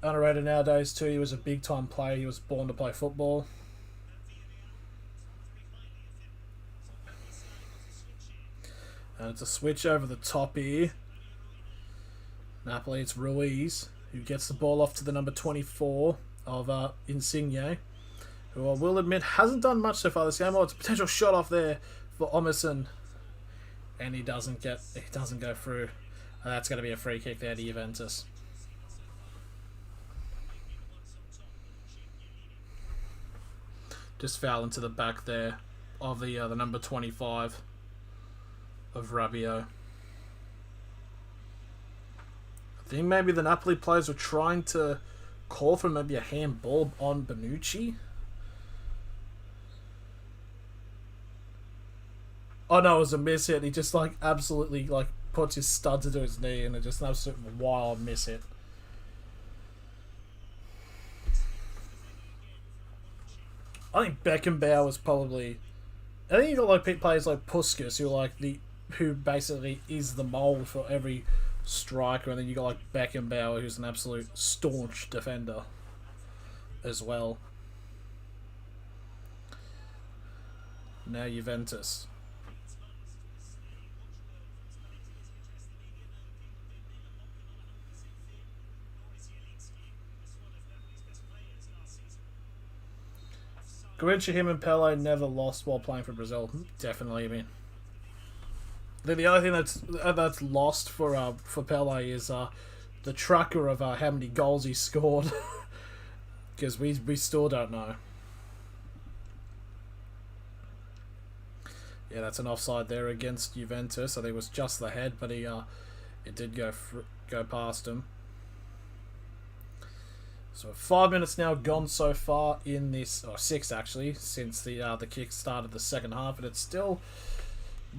Underrated nowadays too. He was a big-time player. He was born to play football. And it's a switch over the top here. Napoli, it's Ruiz, who gets the ball off to the number 24 of Insigne, who I will admit hasn't done much so far this game. Oh, it's a potential shot off there for Omerson, and he doesn't go through. And that's going to be a free kick there to Juventus. Just foul into the back there of the number 25 of Rabiot. I think maybe the Napoli players were trying to call for maybe a handball on Bonucci. Oh no, it was a miss hit. He just like absolutely like puts his studs into his knee, and it just an absolute wild miss hit. I think Beckenbauer was probably. I think you got like players like Puskas who basically is the mold for every striker, and then you got like Beckenbauer, who's an absolute staunch defender as well. Now Juventus. Garrincha, him and Pele never lost while playing for Brazil. Definitely, I mean. The only thing that's lost for Pele is the tracker of how many goals he scored, because we still don't know. Yeah, that's an offside there against Juventus. I think it was just the head, but it did go past him. So 5 minutes now gone so far in this, or 6 actually, since the kick started the second half, and it's still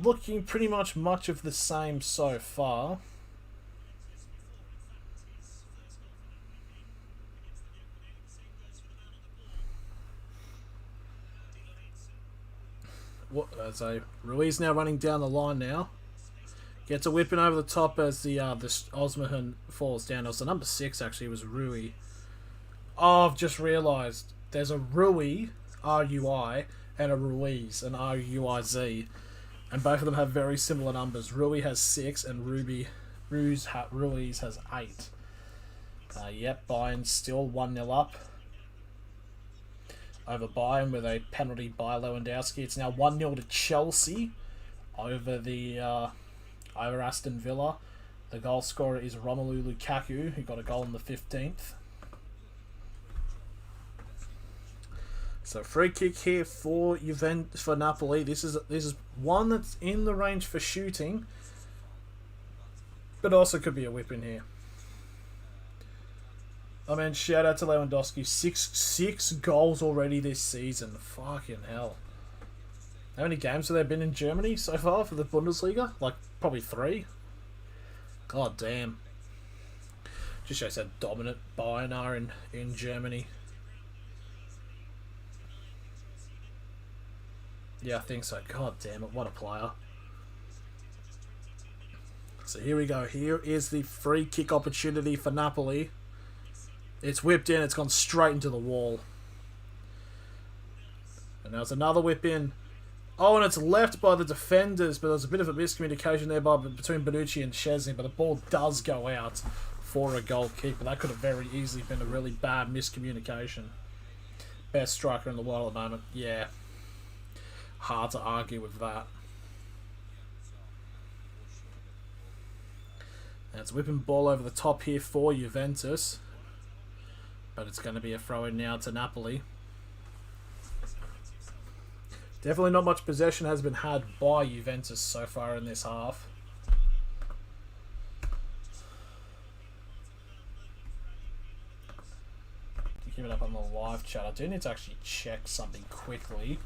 looking pretty much of the same so far. So Ruiz now running down the line now. Gets a whipping over the top as the Osman falls down. It was the number 6 actually, it was Rui. Oh, I've just realised there's a Rui, R-U-I, and a Ruiz, an R-U-I-Z. And both of them have very similar numbers. Rui has 6 and Ruiz has 8. Yep, Bayern still 1-0 up over Bayern with a penalty by Lewandowski. It's now 1-0 to Chelsea over over Aston Villa. The goal scorer is Romelu Lukaku, who got a goal in the 15th. So free kick here for Napoli. This is one that's in the range for shooting, but also could be a whip in here. I mean, shout out to Lewandowski. Six goals already this season. Fucking hell. How many games have there been in Germany so far for the Bundesliga? Like, probably 3. God damn. Just shows how dominant Bayern are in Germany. Yeah, I think so. God damn it, what a player. So here we go. Here is the free kick opportunity for Napoli. It's whipped in. It's gone straight into the wall. And now it's another whip in. Oh, and it's left by the defenders, but there's a bit of a miscommunication there between Bonucci and Szczesny, but the ball does go out for a goal kick, but that could have very easily been a really bad miscommunication. Best striker in the world at the moment. Yeah. Hard to argue with that. And it's whipping ball over the top here for Juventus. But it's going to be a throw-in now to Napoli. Definitely not much possession has been had by Juventus so far in this half. To keep it up on the live chat, I do need to actually check something quickly.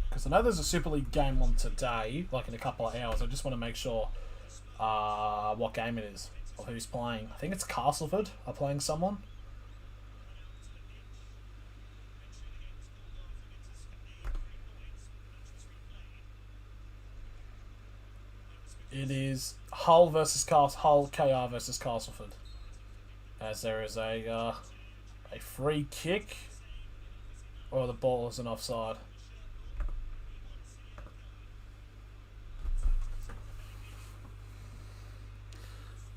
Because I know there's a Super League game on today, like in a couple of hours. I just want to make sure what game it is or who's playing. I think it's Castleford are playing someone. It is Hull versus Hull KR versus Castleford, as there is a free kick, or the ball is an offside.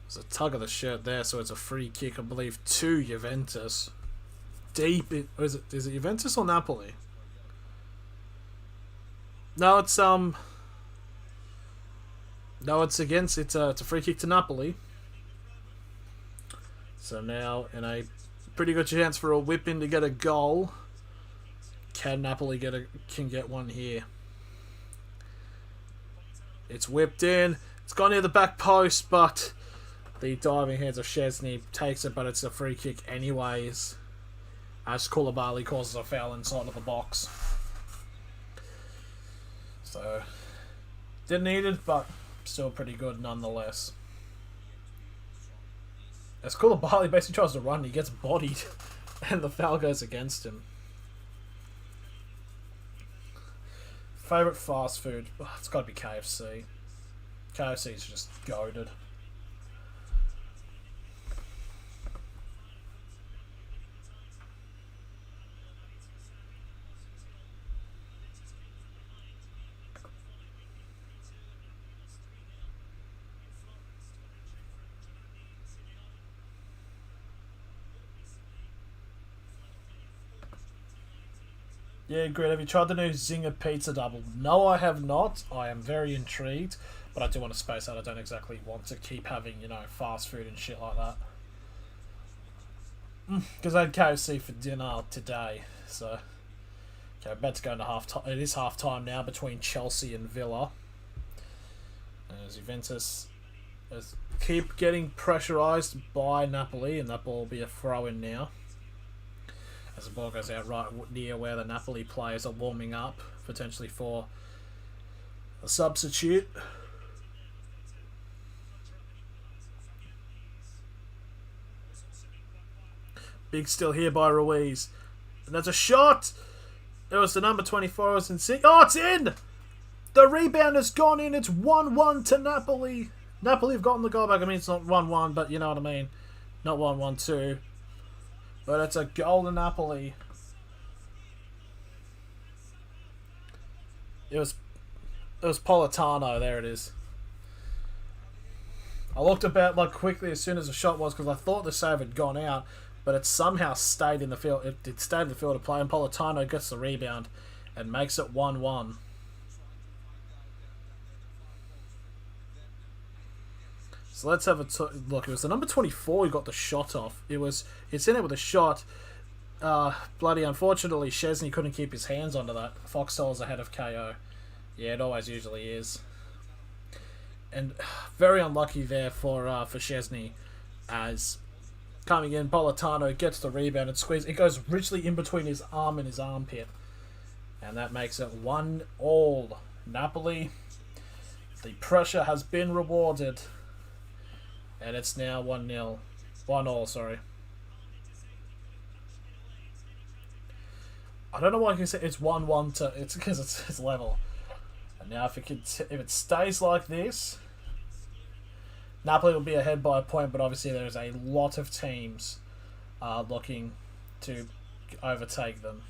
There's a tug of the shirt there, so it's a free kick, I believe, to Juventus. Deep in, is it Juventus or Napoli? No, it's No, it's a free kick to Napoli. So now in a pretty good chance for a whip in to get a goal. Can Napoli get one here? It's whipped in. It's gone near the back post, but the diving hands of Szczesny takes it, but it's a free kick anyways, as Koulibaly causes a foul inside of the box. So didn't need it, but still pretty good nonetheless. As Koulibaly basically tries to run, he gets bodied and the foul goes against him. Favourite fast food? Oh, it's got to be KFC. KFC's just goated. Yeah, great. Have you tried the new Zinger Pizza Double? No, I have not. I am very intrigued, but I do want to space out. I don't exactly want to keep having, fast food and shit like that. Because I had KFC for dinner today, so... Okay, I'm about to go into half-time. It is half-time now between Chelsea and Villa. As Juventus keep getting pressurised by Napoli, and that ball will be a throw-in now. As the ball goes out right near where the Napoli players are warming up, potentially for a substitute. Big still here by Ruiz. And that's a shot! It was the number 24. It was in six. Oh, it's in! The rebound has gone in. It's 1-1 to Napoli. Napoli have gotten the goal back. I mean, it's not 1-1, but you know what I mean. Not 1-1-2. But it's a goal to Napoli. It was Politano. There it is. I looked about quickly as soon as the shot was, because I thought the save had gone out, but it somehow stayed in the field. It stayed in the field of play, and Politano gets the rebound and makes it 1-1. So let's have a look. It was the number 24 who got the shot off. It's in it with a shot. Bloody unfortunately, Szczesny couldn't keep his hands onto that. Foxtel's ahead of KO. Yeah, it always usually is. And very unlucky there for Szczesny, as coming in, Politano gets the rebound and squeezes. It goes richly in between his arm and his armpit. And that makes it 1-1. Napoli, the pressure has been rewarded. And it's now 1-0. 1-1, sorry. I don't know why I can say it's 1-1 to... It's because it's level. And now if it stays like this, Napoli will be ahead by a point, but obviously there's a lot of teams looking to overtake them.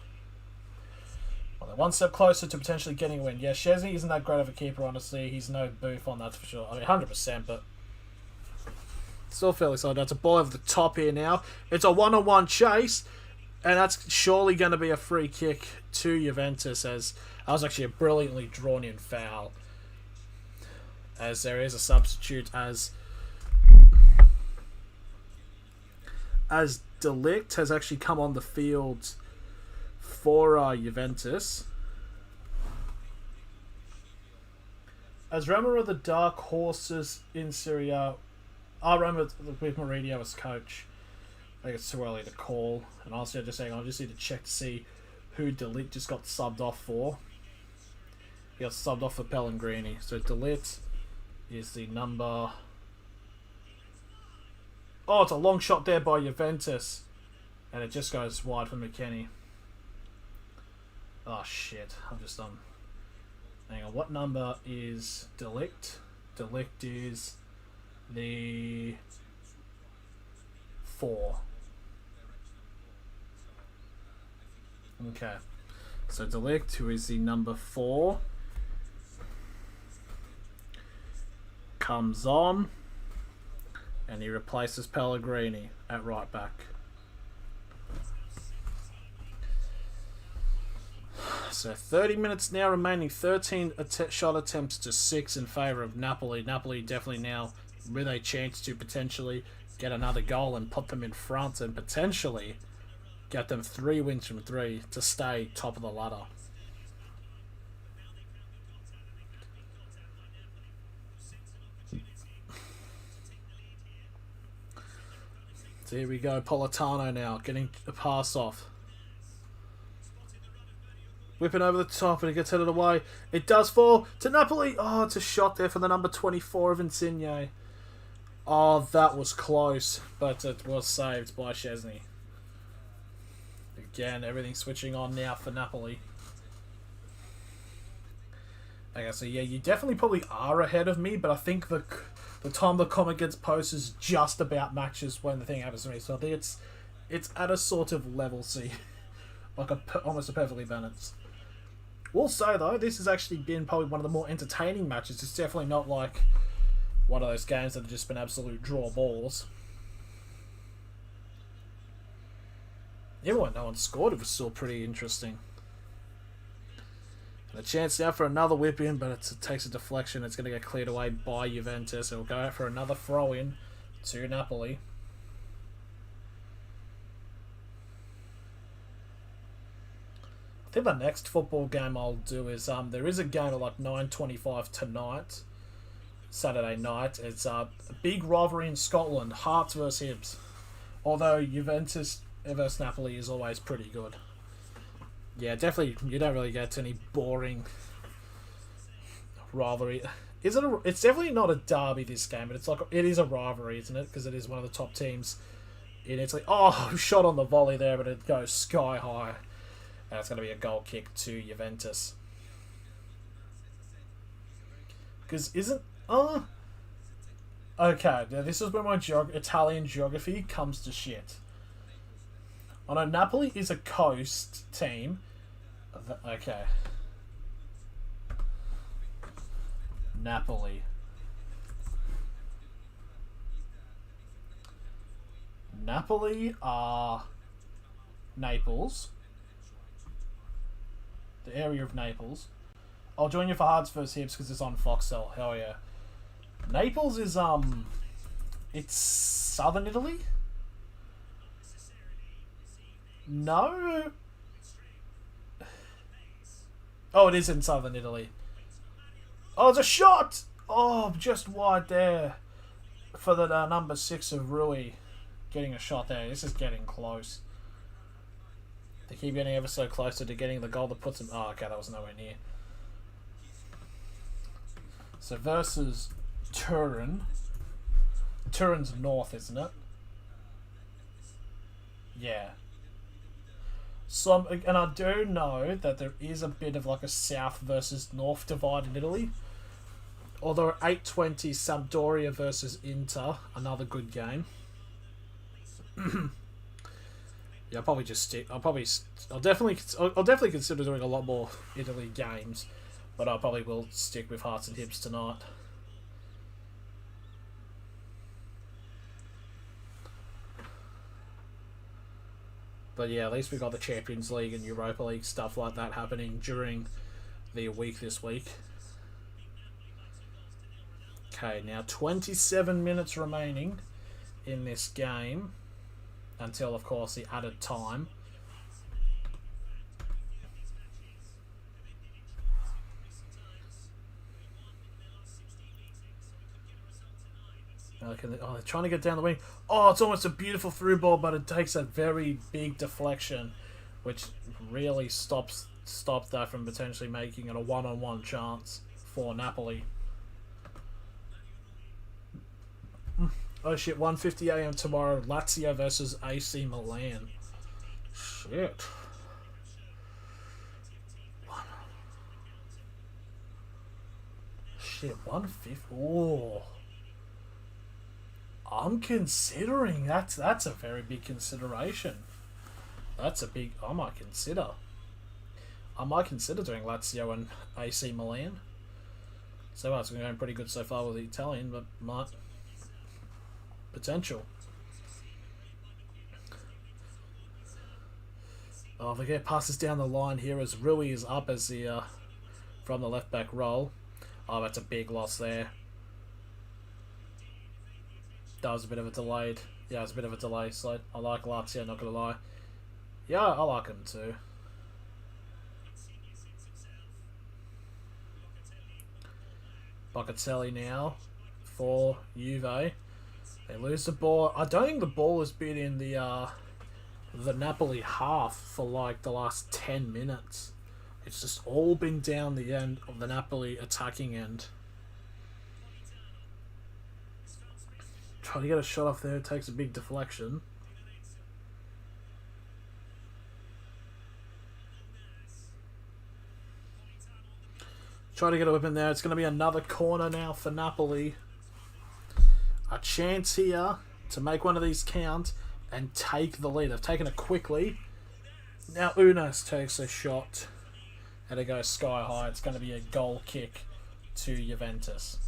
Well, they're one step closer to potentially getting a win. Yeah, Szczesny isn't that great of a keeper, honestly. He's no Buffon, that's for sure. I mean, 100%, but still fairly solid. That's a ball over the top here now. It's a one-on-one chase, and that's surely going to be a free kick to Juventus, as that was actually a brilliantly drawn-in foul. As there is a substitute as De Ligt has actually come on the field for Juventus. As Roma are the dark horses in Serie A, Roma with Mourinho as coach. I think it's too early to call. And honestly, I'm just saying, I just need to check to see who De Ligt just got subbed off for. He got subbed off for Pellegrini. So De Ligt is the number... Oh, it's a long shot there by Juventus. And it just goes wide for McKennie. Oh, shit. I'm just done. Hang on. What number is De Ligt? De Ligt is the 4. Okay. So De Ligt, who is the number 4, comes on. And he replaces Pellegrini at right back. So 30 minutes now remaining. 13 shot attempts to 6 in favour of Napoli. Napoli definitely now with a chance to potentially get another goal and put them in front and potentially get them 3 wins from 3 to stay top of the ladder. So here we go, Politano now getting a pass off. Whipping over the top and it gets headed away. It does fall to Napoli. Oh, it's a shot there for the number 24 of Insigne. Oh, that was close, but it was saved by Szczesny. Again, everything's switching on now for Napoli. Okay, so yeah, you definitely probably are ahead of me, but I think the time the comment gets posted is just about matches when the thing happens to me. So I think it's at a sort of level C, like almost a perfectly balanced. We'll say though, this has actually been probably one of the more entertaining matches. It's definitely not like one of those games that have just been absolute draw balls. Even when no one scored, it was still pretty interesting. And a chance now for another whip in, but it takes a deflection. It's going to get cleared away by Juventus. It will go out for another throw in to Napoli. I think the next football game I'll do is there is a game at like 9:25 tonight, Saturday night. It's a big rivalry in Scotland, Hearts versus Hibs. Although Juventus versus Napoli is always pretty good. Yeah, definitely you don't really get any boring rivalry. Is it? It's definitely not a derby this game, but it is a rivalry, isn't it? Because it is one of the top teams in Italy. Oh, shot on the volley there, but it goes sky high. And it's going to be a goal kick to Juventus. Because okay, now this is where my Italian geography comes to shit. I know Napoli is a coast team. Okay. Napoli. Napoli are Naples. The area of Naples. I'll join you for Hearts vs Hibs because it's on Foxtel. Hell yeah. Naples is it's southern Italy? No. Oh, it is in southern Italy. Oh, it's a shot! Oh, just wide there for the number 6 of Rui getting a shot there. This is getting close. They keep getting ever so closer to getting the goal that puts them... Oh, okay, that was nowhere near. So versus Turin. Turin's north, isn't it? Yeah. And I do know that there is a bit of like a south versus north divide in Italy. Although at 8:20, Sampdoria versus Inter, another good game. Yeah, I'll probably just stick. I'll definitely consider doing a lot more Italy games, but I probably will stick with Hearts and Hips tonight. But yeah, at least we got the Champions League and Europa League stuff like that happening during the week this week. Okay, now 27 minutes remaining in this game until, of course, the added time. Oh, they're trying to get down the wing. Oh, it's almost a beautiful through ball, but it takes a very big deflection, which really stops that from potentially making it a one-on-one chance for Napoli. Oh shit, 1:50 AM tomorrow, Lazio versus AC Milan. Shit. Shit, 1:50. Oh. I'm considering that's a very big consideration. That's a big I might consider doing Lazio and AC Milan. So far it's been going pretty good so far with the Italian, but might potential. Oh, they get passes down the line here as Rui is up as the from the left back roll. Oh, that's a big loss there. That was a bit of a delayed. Yeah, it was a bit of a delay. So I like Lazio, not gonna lie. Yeah, I like him too. Locatelli now for Juve. They lose the ball. I don't think the ball has been in the Napoli half for like the last 10 minutes. It's just all been down the end of the Napoli attacking end. Try to get a shot off there. It takes a big deflection. Try to get a whip in there. It's going to be another corner now for Napoli. A chance here to make one of these count and take the lead. They've taken it quickly. Now Unas takes a shot and it goes sky high. It's going to be a goal kick to Juventus.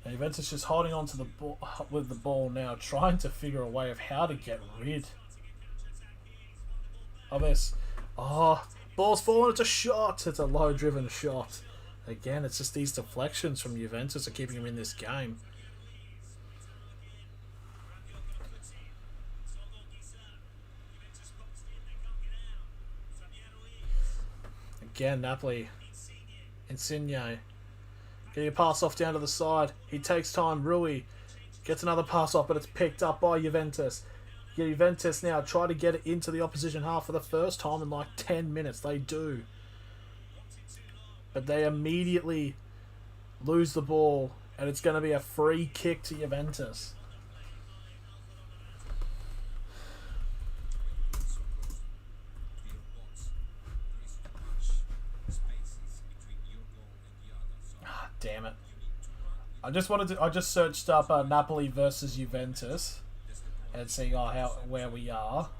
Juventus just holding on to the ball with the ball now, trying to figure a way of how to get rid of this. Oh, ball's falling. It's a shot. It's a low-driven shot. Again, it's just these deflections from Juventus are keeping him in this game. Again, Napoli. Insigne. Get your pass off down to the side. He takes time. Rui gets another pass off, but it's picked up by Juventus. Juventus now try to get it into the opposition half for the first time in like 10 minutes. They do. But they immediately lose the ball, and it's going to be a free kick to Juventus. Damn it! I just searched up Napoli versus Juventus and seeing where we are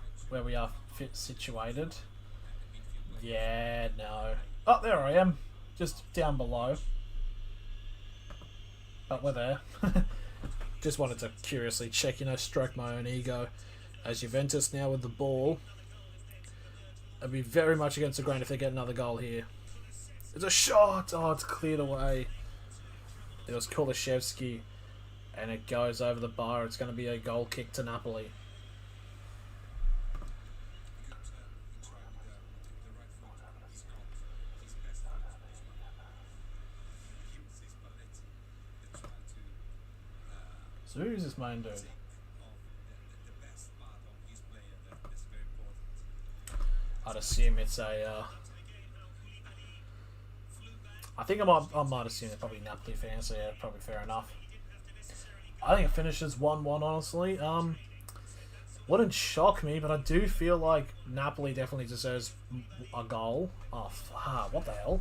situated. Yeah, no. Oh, there I am, just down below. But we're there. Just wanted to curiously check, stroke my own ego. As Juventus now with the ball, I'd be very much against the grain if they get another goal here. It's a shot. Oh, it's cleared away. It was Kulishevsky And it goes over the bar. It's going to be a goal kick to Napoli. So who's this main dude? I'd assume it's a... I think I might assume they're probably Napoli fans, so yeah, probably fair enough. I think it finishes 1-1, honestly. Wouldn't shock me, but I do feel like Napoli definitely deserves a goal. Oh, what the hell?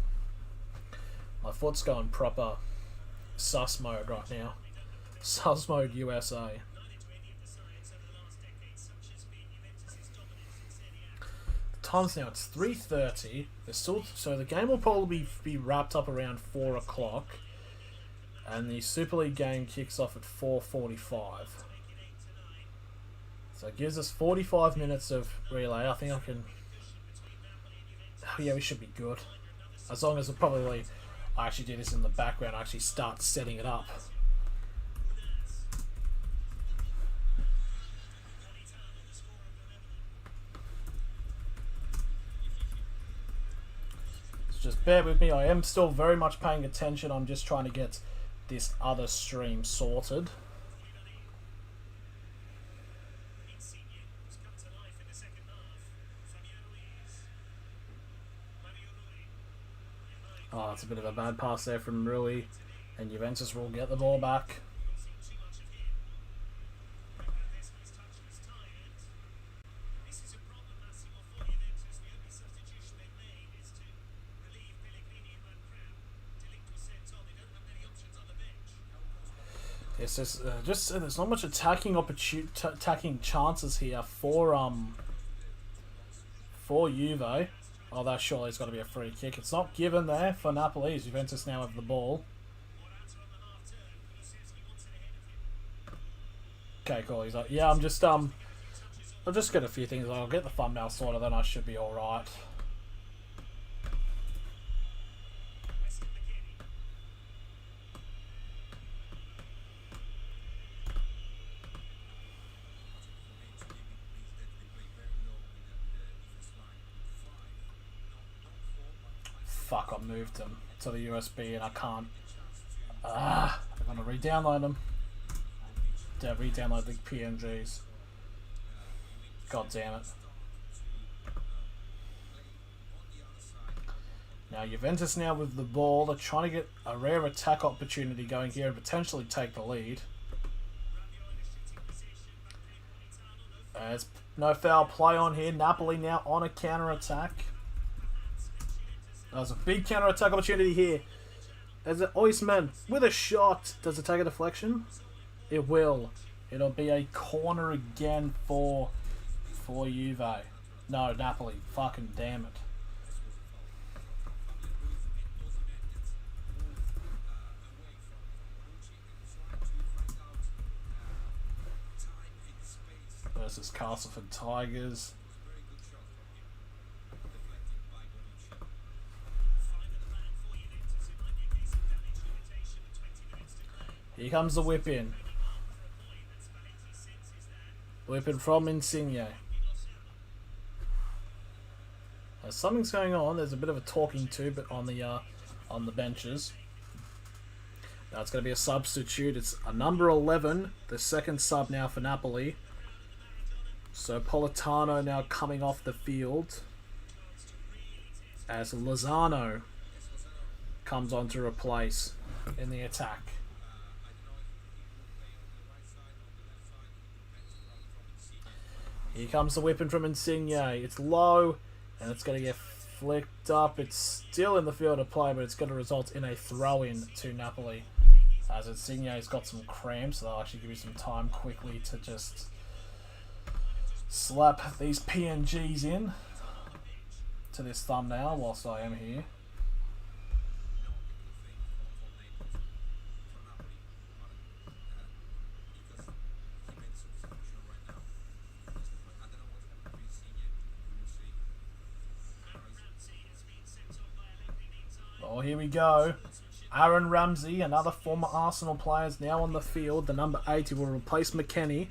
My foot's going proper sus mode right now. Sus mode USA. Times now, it's 3:30. So the game will probably be wrapped up around 4 o'clock, and the Super League game kicks off at 4:45. So it gives us 45 minutes of relay. I think I can... Oh, yeah, we should be good. As long as I actually do this in the background, I actually start setting it up. Just bear with me, I am still very much paying attention. I'm just trying to get this other stream sorted. Oh, it's a bit of a bad pass there from Rui, and Juventus will get the ball back. It's just there's not much attacking chances here for Juve. Oh, that surely has got to be a free kick. It's not given there for Napoli. Juventus now have the ball. Okay, cool. He's like, yeah, I'll just get a few things. I'll get the thumbnail sorted, then I should be all right. Fuck, I moved them to the USB and I can't. I'm gonna re-download them. Yeah, re-download the PNGs. God damn it. Now Juventus now with the ball. They're trying to get a rare attack opportunity going here and potentially take the lead. There's no foul play on here. Napoli now on a counter-attack. There's a big counter-attack opportunity here. There's an Oisman with a shot. Does it take a deflection? It will. It'll be a corner again for Juve. No, Napoli. Fucking damn it. Versus Castleford Tigers. Here comes the whip in. Whip in from Insigne. Something's going on. There's a bit of a talking to, but on the benches. Now it's going to be a substitute. It's a number 11, the second sub now for Napoli. So Politano now coming off the field as Lozano comes on to replace in the attack. Here comes the whipping from Insigne. It's low, and it's going to get flicked up. It's still in the field of play, but it's going to result in a throw-in to Napoli. As Insigne's got some cramps, so they'll actually give you some time quickly to just slap these PNGs in to this thumbnail whilst I am here. Oh, here we go. Aaron Ramsey, another former Arsenal player, is now on the field. The number 80 will replace McKennie.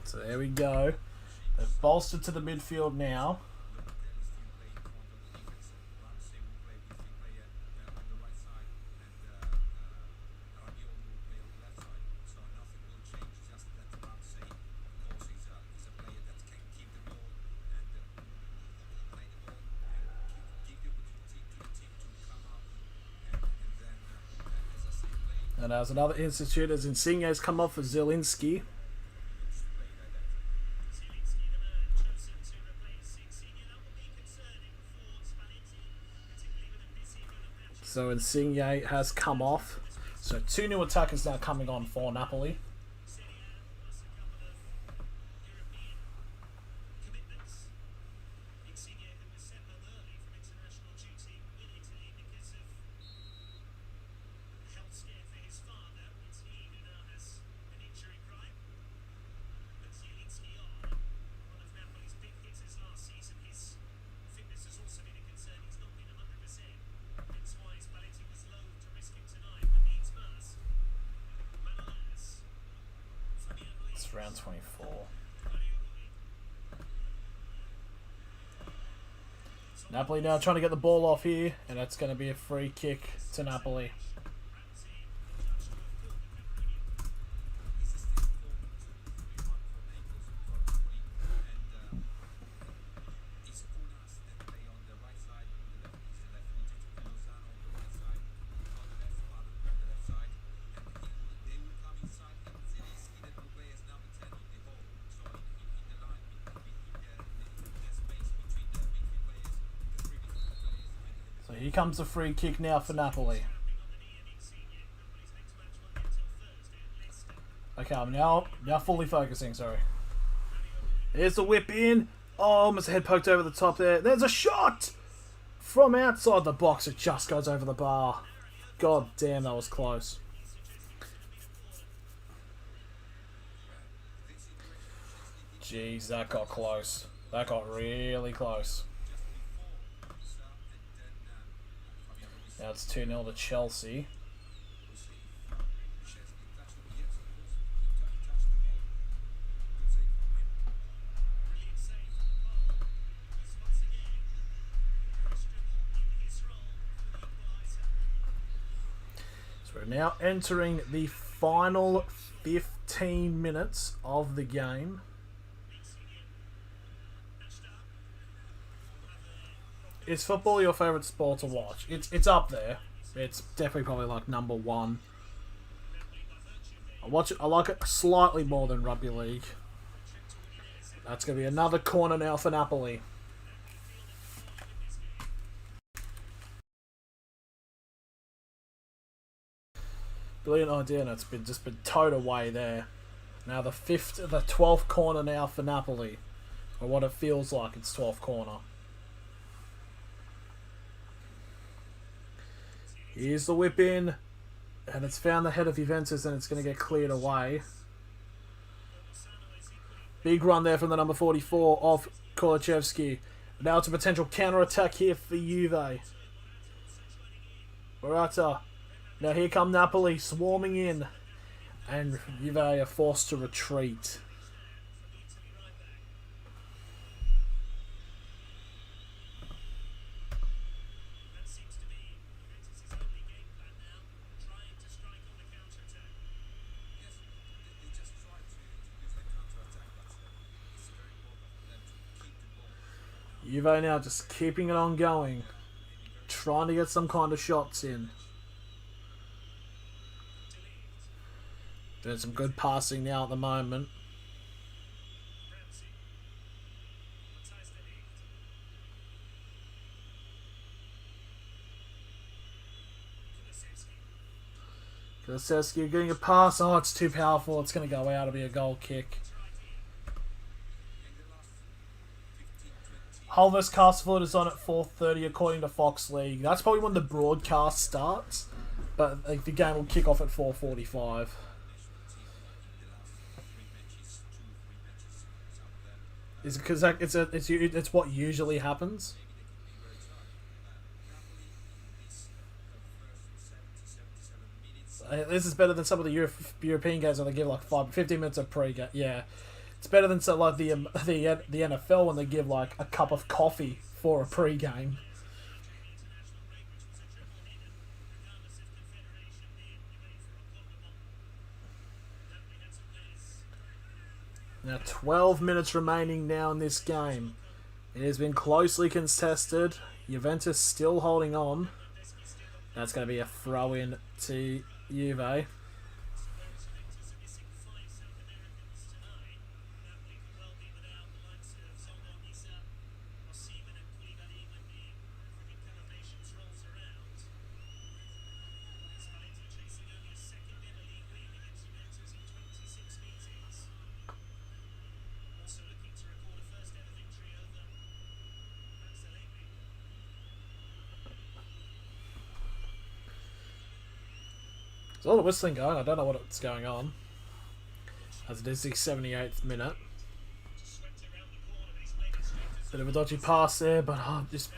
So there we go. They've bolstered to the midfield now. And as another institute as Insigne's come off for Zielinski. So Insigne has come off. So 2 new attackers now coming on for Napoli. Round 24. Napoli now trying to get the ball off here, and that's going to be a free kick to Napoli. Here comes the free kick now for Napoli. Okay, I'm now fully focusing, sorry. There's the whip in. Oh, almost a head poked over the top there. There's a shot! From outside the box, it just goes over the bar. God damn, that was close. Jeez, that got close. That got really close. Now it's 2-0 to Chelsea. So we're now entering the final 15 minutes of the game. Is football your favourite sport to watch? It's up there. It's definitely probably like number 1. I like it slightly more than rugby league. That's going to be another corner now for Napoli. Brilliant idea, and it's just been towed away there. Now the 12th corner now for Napoli, or what it feels like it's 12th corner. Here's the whip in, and it's found the head of Juventus, and it's going to get cleared away. Big run there from the number 44 of Kulichevsky. Now it's a potential counter-attack here for Juve. Morata. Now here come Napoli swarming in, and Juve are forced to retreat. Juve now just keeping it on going, trying to get some kind of shots in. Doing some good passing now at the moment. Kulichevsky getting a pass. Oh, it's too powerful. It's going to go out. It'll be a goal kick. Hull vs Castleford is on at 4:30 according to Fox League. That's probably when the broadcast starts, but like, the game will kick off at 4:45. Is it because it's what usually happens? This is better than some of the European games where they give like 15 minutes of pre-game. Yeah, it's better than like the NFL when they give like a cup of coffee for a pre-game. Now 12 minutes remaining now in this game. It has been closely contested. Juventus still holding on. That's going to be a throw-in to Juve. There's a lot of whistling going. I don't know what's going on. As it is the 78th minute. Bit of a dodgy pass there, but it's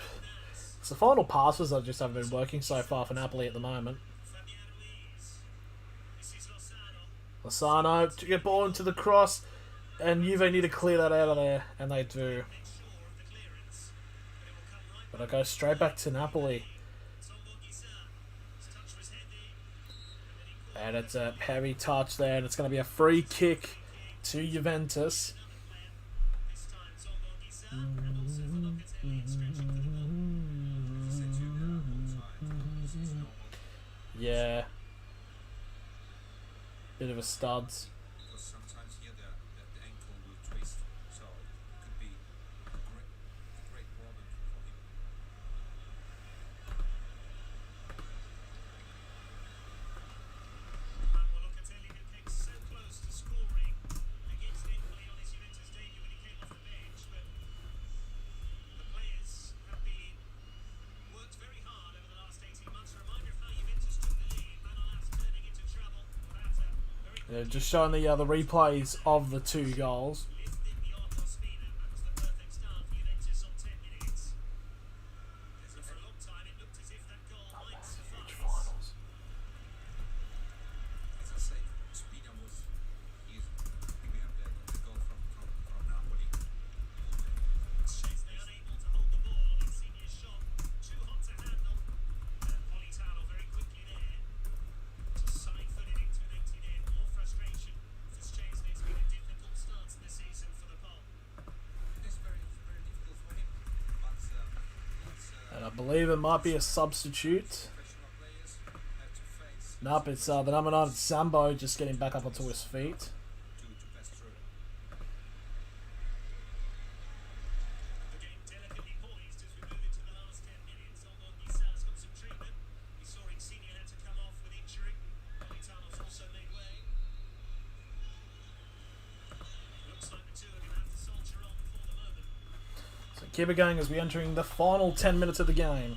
the final passes that just haven't been working so far for Napoli at the moment. Lozano to get ball into the cross, and Juve need to clear that out of there, and they do. But it goes straight back to Napoli. And it's a heavy touch there, and it's going to be a free kick to Juventus. Yeah. Bit of a studs. Just showing the replays of the two goals. I believe it might be a substitute. Nope, it's the number 9 Sambo just getting back up onto his feet. Keep it going as we entering the final 10 minutes of the game.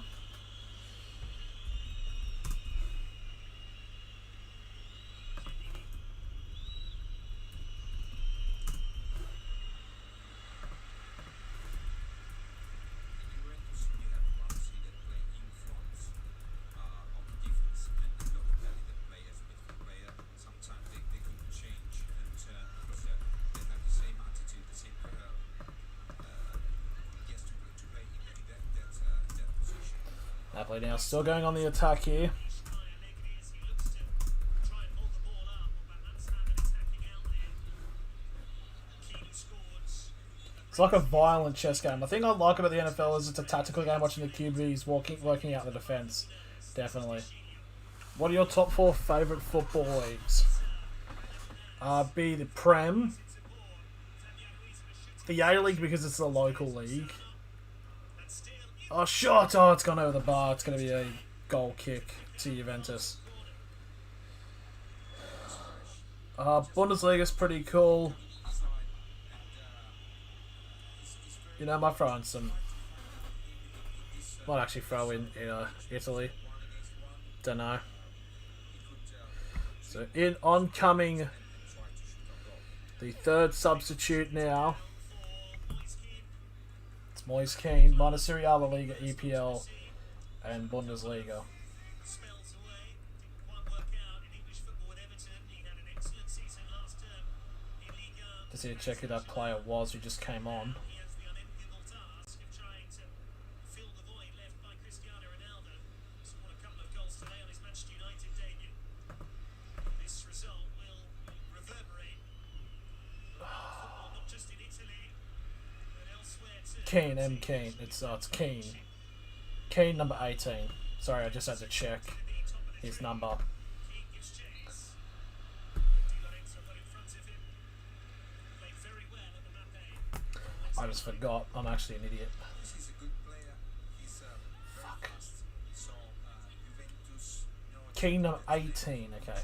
Napoli now still going on the attack here. It's like a violent chess game. The thing I like about the NFL is it's a tactical game, watching the QBs working out the defense. Definitely. What are your top 4 favourite football leagues? B, the Prem. The A-League because it's the local league. Oh, shot! Oh, it's gone over the bar. It's going to be a goal kick to Juventus. Bundesliga's pretty cool. You know, I might throw in some... Might actually throw in Italy. Don't know. So, in oncoming, the third substitute now. Moise Kean, minus Serie A, La Liga, EPL, and Bundesliga. Just here to check who that player was who just came on. Kean, M. Kean. It's Kean. Kean, number 18. Sorry, I just had to check his number. I just forgot. I'm actually an idiot. Fuck. Kean, number 18. Okay.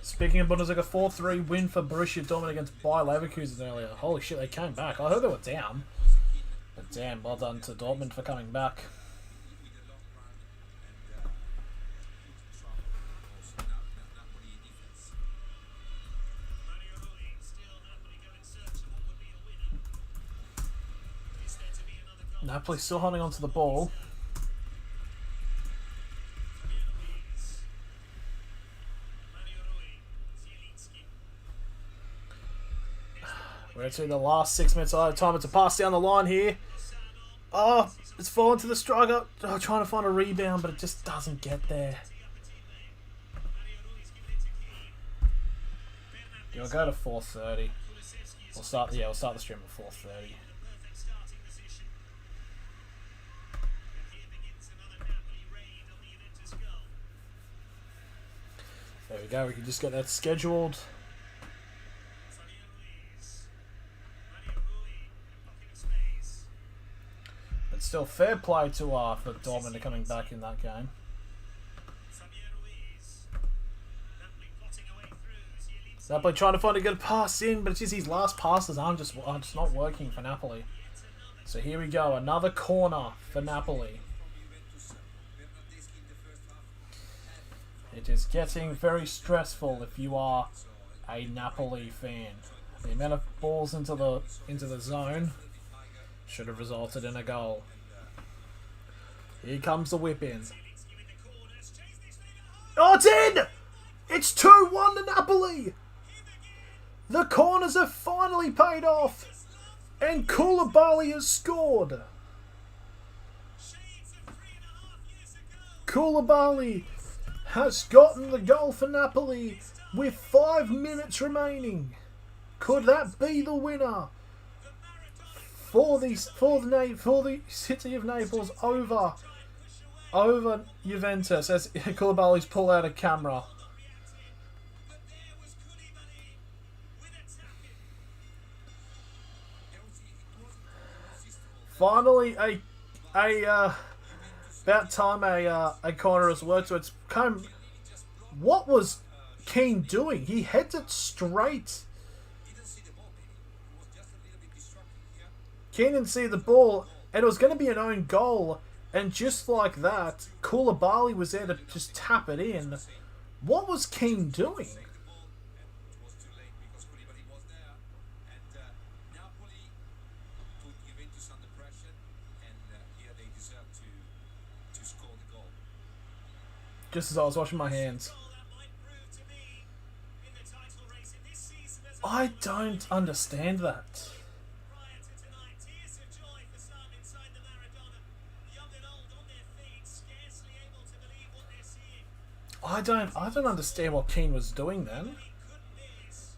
Speaking of Bundesliga, 4-3 win for Borussia Dortmund against Bayer Leverkusen earlier. Holy shit, they came back. I heard they were down. But damn, well done to Dortmund for coming back. Napoli still holding on to the ball. We're into the last 6 minutes of time. It's a pass down the line here. Oh, it's fallen to the striker. Oh, trying to find a rebound, but it just doesn't get there. Yeah, we'll go to 4:30. We'll start the stream at 4:30. There we go. We can just get that scheduled. But still, fair play to for Dortmund coming back in that game. Napoli trying to find a good pass in, but it's just his last passes aren't just not working for Napoli. So here we go, another corner for Napoli. It is getting very stressful if you are a Napoli fan. The amount of balls into the zone should have resulted in a goal. Here comes the whip in. Oh, it's in! It's 2-1 to Napoli! The corners have finally paid off! And Koulibaly has scored! Koulibaly has gotten the goal for Napoli with 5 minutes remaining. Could that be the winner for the City of Naples over Juventus as Koulibaly's pull out a camera? Finally, about time a corner has worked. So it's kind of, what was Kean doing? He heads it straight. Kean didn't see the ball, and it was going to be an own goal. And just like that, Koulibaly was there to just tap it in. What was Kean doing? Just as I was washing my hands. I don't understand that. I don't understand what Kean was doing then.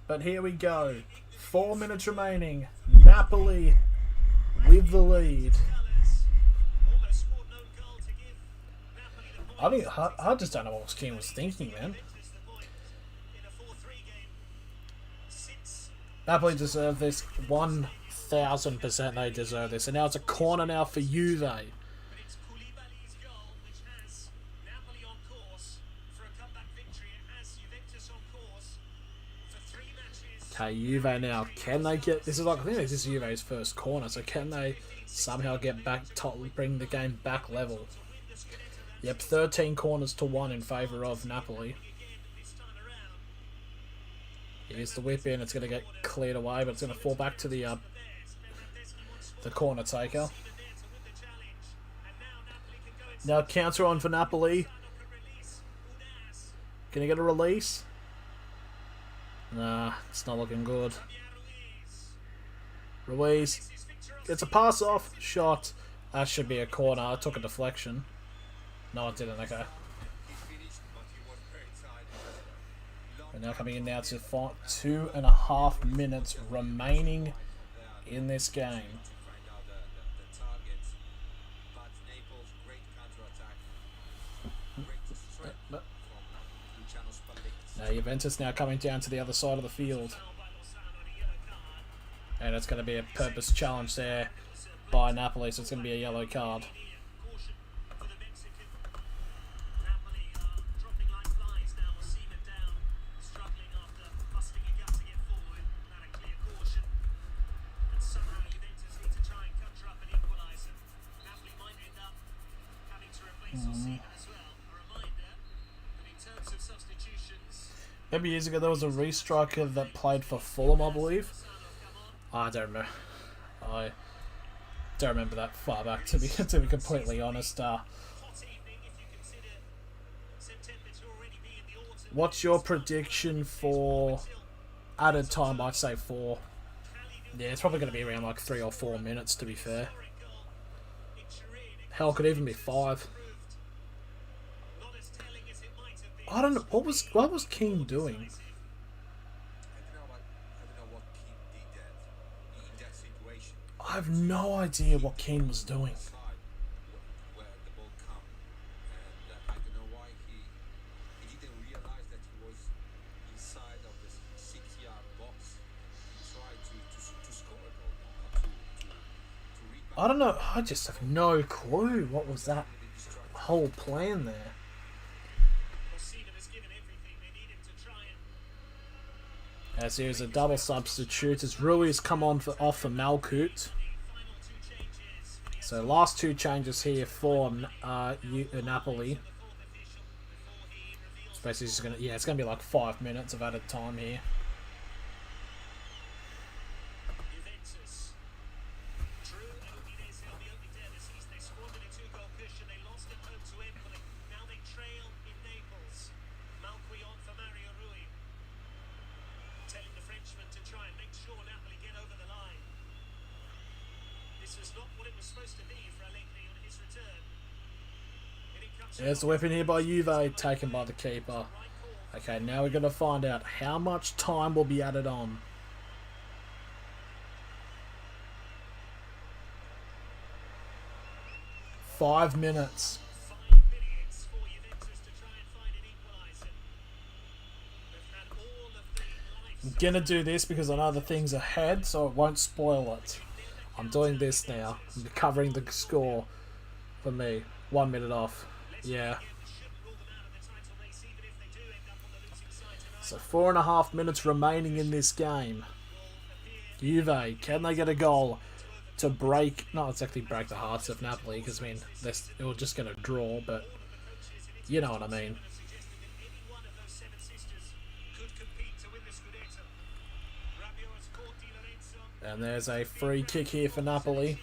But here we go. 4 minutes remaining. Napoli with the lead. I mean, I just don't know what Kean was thinking, man. Napoli deserve this. 1000% they deserve this. And now it's a corner now for Juve. Okay, Juve now. Can they get... This is like, I think this is Juve's first corner. So can they somehow get back... bring the game back level? Yep, 13 corners to 1 in favour of Napoli. Here's the whip in. It's going to get cleared away, but it's going to fall back to the corner taker. Now counter on for Napoli. Can he get a release? Nah, it's not looking good. Ruiz gets a pass off. Shot. That should be a corner. I took a deflection. No, it didn't. Okay. We're now coming in now to 2.5 minutes remaining in this game. Now Juventus now coming down to the other side of the field. And it's going to be a purpose challenge there by Napoli, so it's going to be a yellow card. Maybe years ago there was a restriker that played for Fulham, I believe. I don't remember. I don't remember that far back, to be completely honest. What's your prediction for added time? I'd say 4. Yeah, it's probably going to be around like 3 or 4 minutes, to be fair. Hell, could even be 5. I don't know what was King doing. I have no idea what Keane was doing. I don't know. I just have no clue what was that whole plan there. As here's a double substitute as Ruiz come on off for Malkut. So last 2 changes here for Napoli. It's basically just gonna, it's gonna be like 5 minutes of added time here. There's the weapon here by Juve, taken by the keeper. Okay, now we're going to find out how much time will be added on. Five minutes. I'm going to do this because I know the thing's ahead, so it won't spoil it. I'm doing this now. I'm covering the score for me. 1 minute off. Yeah. So 4.5 minutes remaining in this game. Juve, can they get a goal to break, not exactly break the hearts of Napoli, because I mean, they were just going to draw, but you know what I mean. And there's a free kick here for Napoli.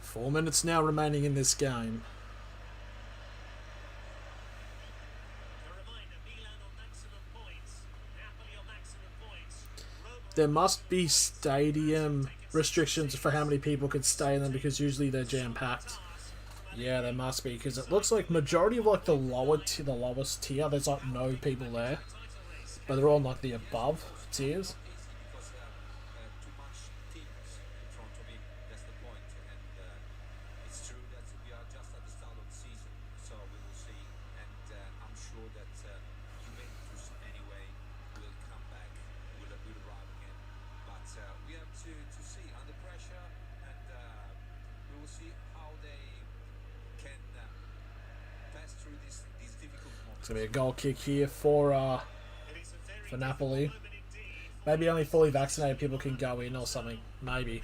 Four minutes now remaining in this game. There must be stadium restrictions for how many people can stay in them, because usually they're jam-packed. Yeah, there must be, because it looks like majority of like the lowest tier, there's like no people there, but they're all like the above tiers. It's going to be a goal kick here for Napoli. Maybe only fully vaccinated people can go in or something. Maybe.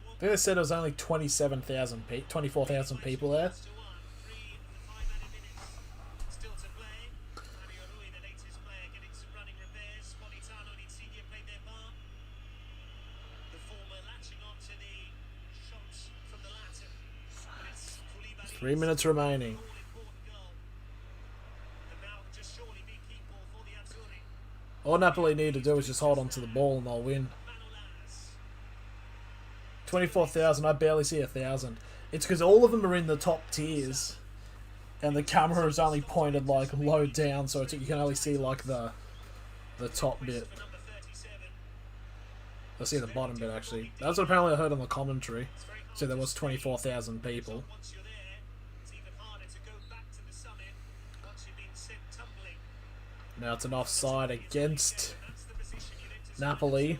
I think they said it was only 24,000 people there. Three minutes remaining. All Napoli need to do is just hold on to the ball and they'll win. 24,000, I barely see 1,000. It's because all of them are in the top tiers. And the camera is only pointed like low down, so you can only see like the top bit. I see the bottom bit actually. That's what apparently I heard on the commentary. So there was 24,000 people. Now it's an offside against Napoli.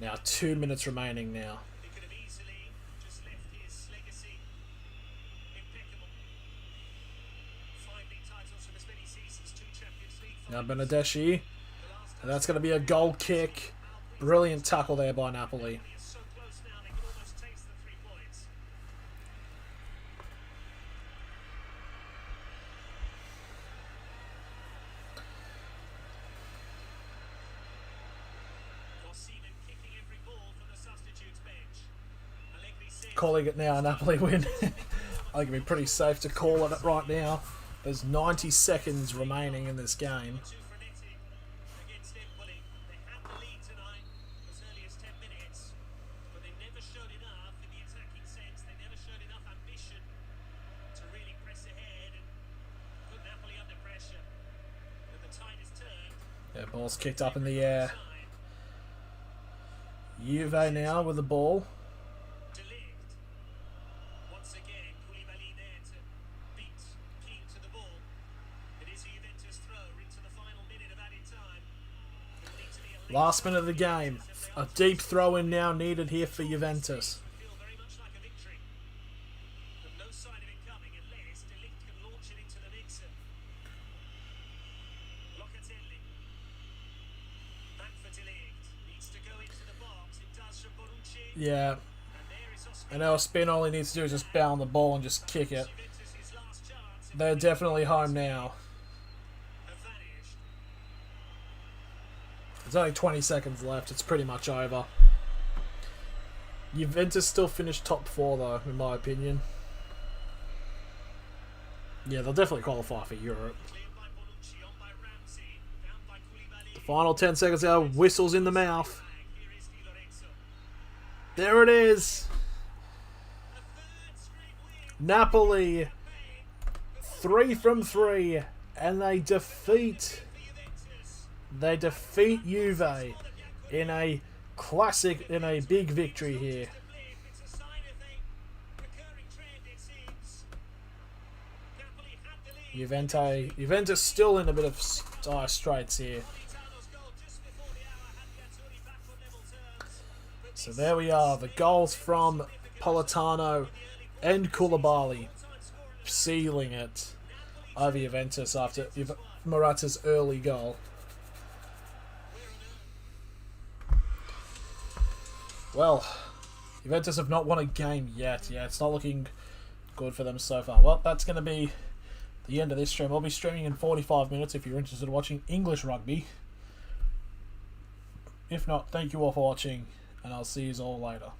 Now 2 minutes remaining now. Now Benedeschi. And that's going to be a goal kick. Brilliant tackle there by Napoli. Calling it now, Napoli win. I think it'd be pretty safe to call it right now. There's 90 seconds remaining in this game. Yeah, ball's kicked up in the air. Juve now with the ball. Last minute of the game. A deep throw in now needed here for Juventus. Yeah. And now Spin all he needs to do is just bound the ball and just kick it. They're definitely home now. There's only 20 seconds left. It's pretty much over. Juventus still finished top 4 though, in my opinion. Yeah, they'll definitely qualify for Europe. The final 10 seconds now. Whistles in the mouth. There it is. Napoli. 3 from 3. And they defeat Juve in a classic, in a big victory here. Juventus still in a bit of dire straits here. So there we are, the goals from Politano and Koulibaly sealing it over Juventus after Morata's early goal. Well, Juventus have not won a game yet. Yeah, it's not looking good for them so far. Well, that's going to be the end of this stream. I'll be streaming in 45 minutes if you're interested in watching English rugby. If not, thank you all for watching, and I'll see you all later.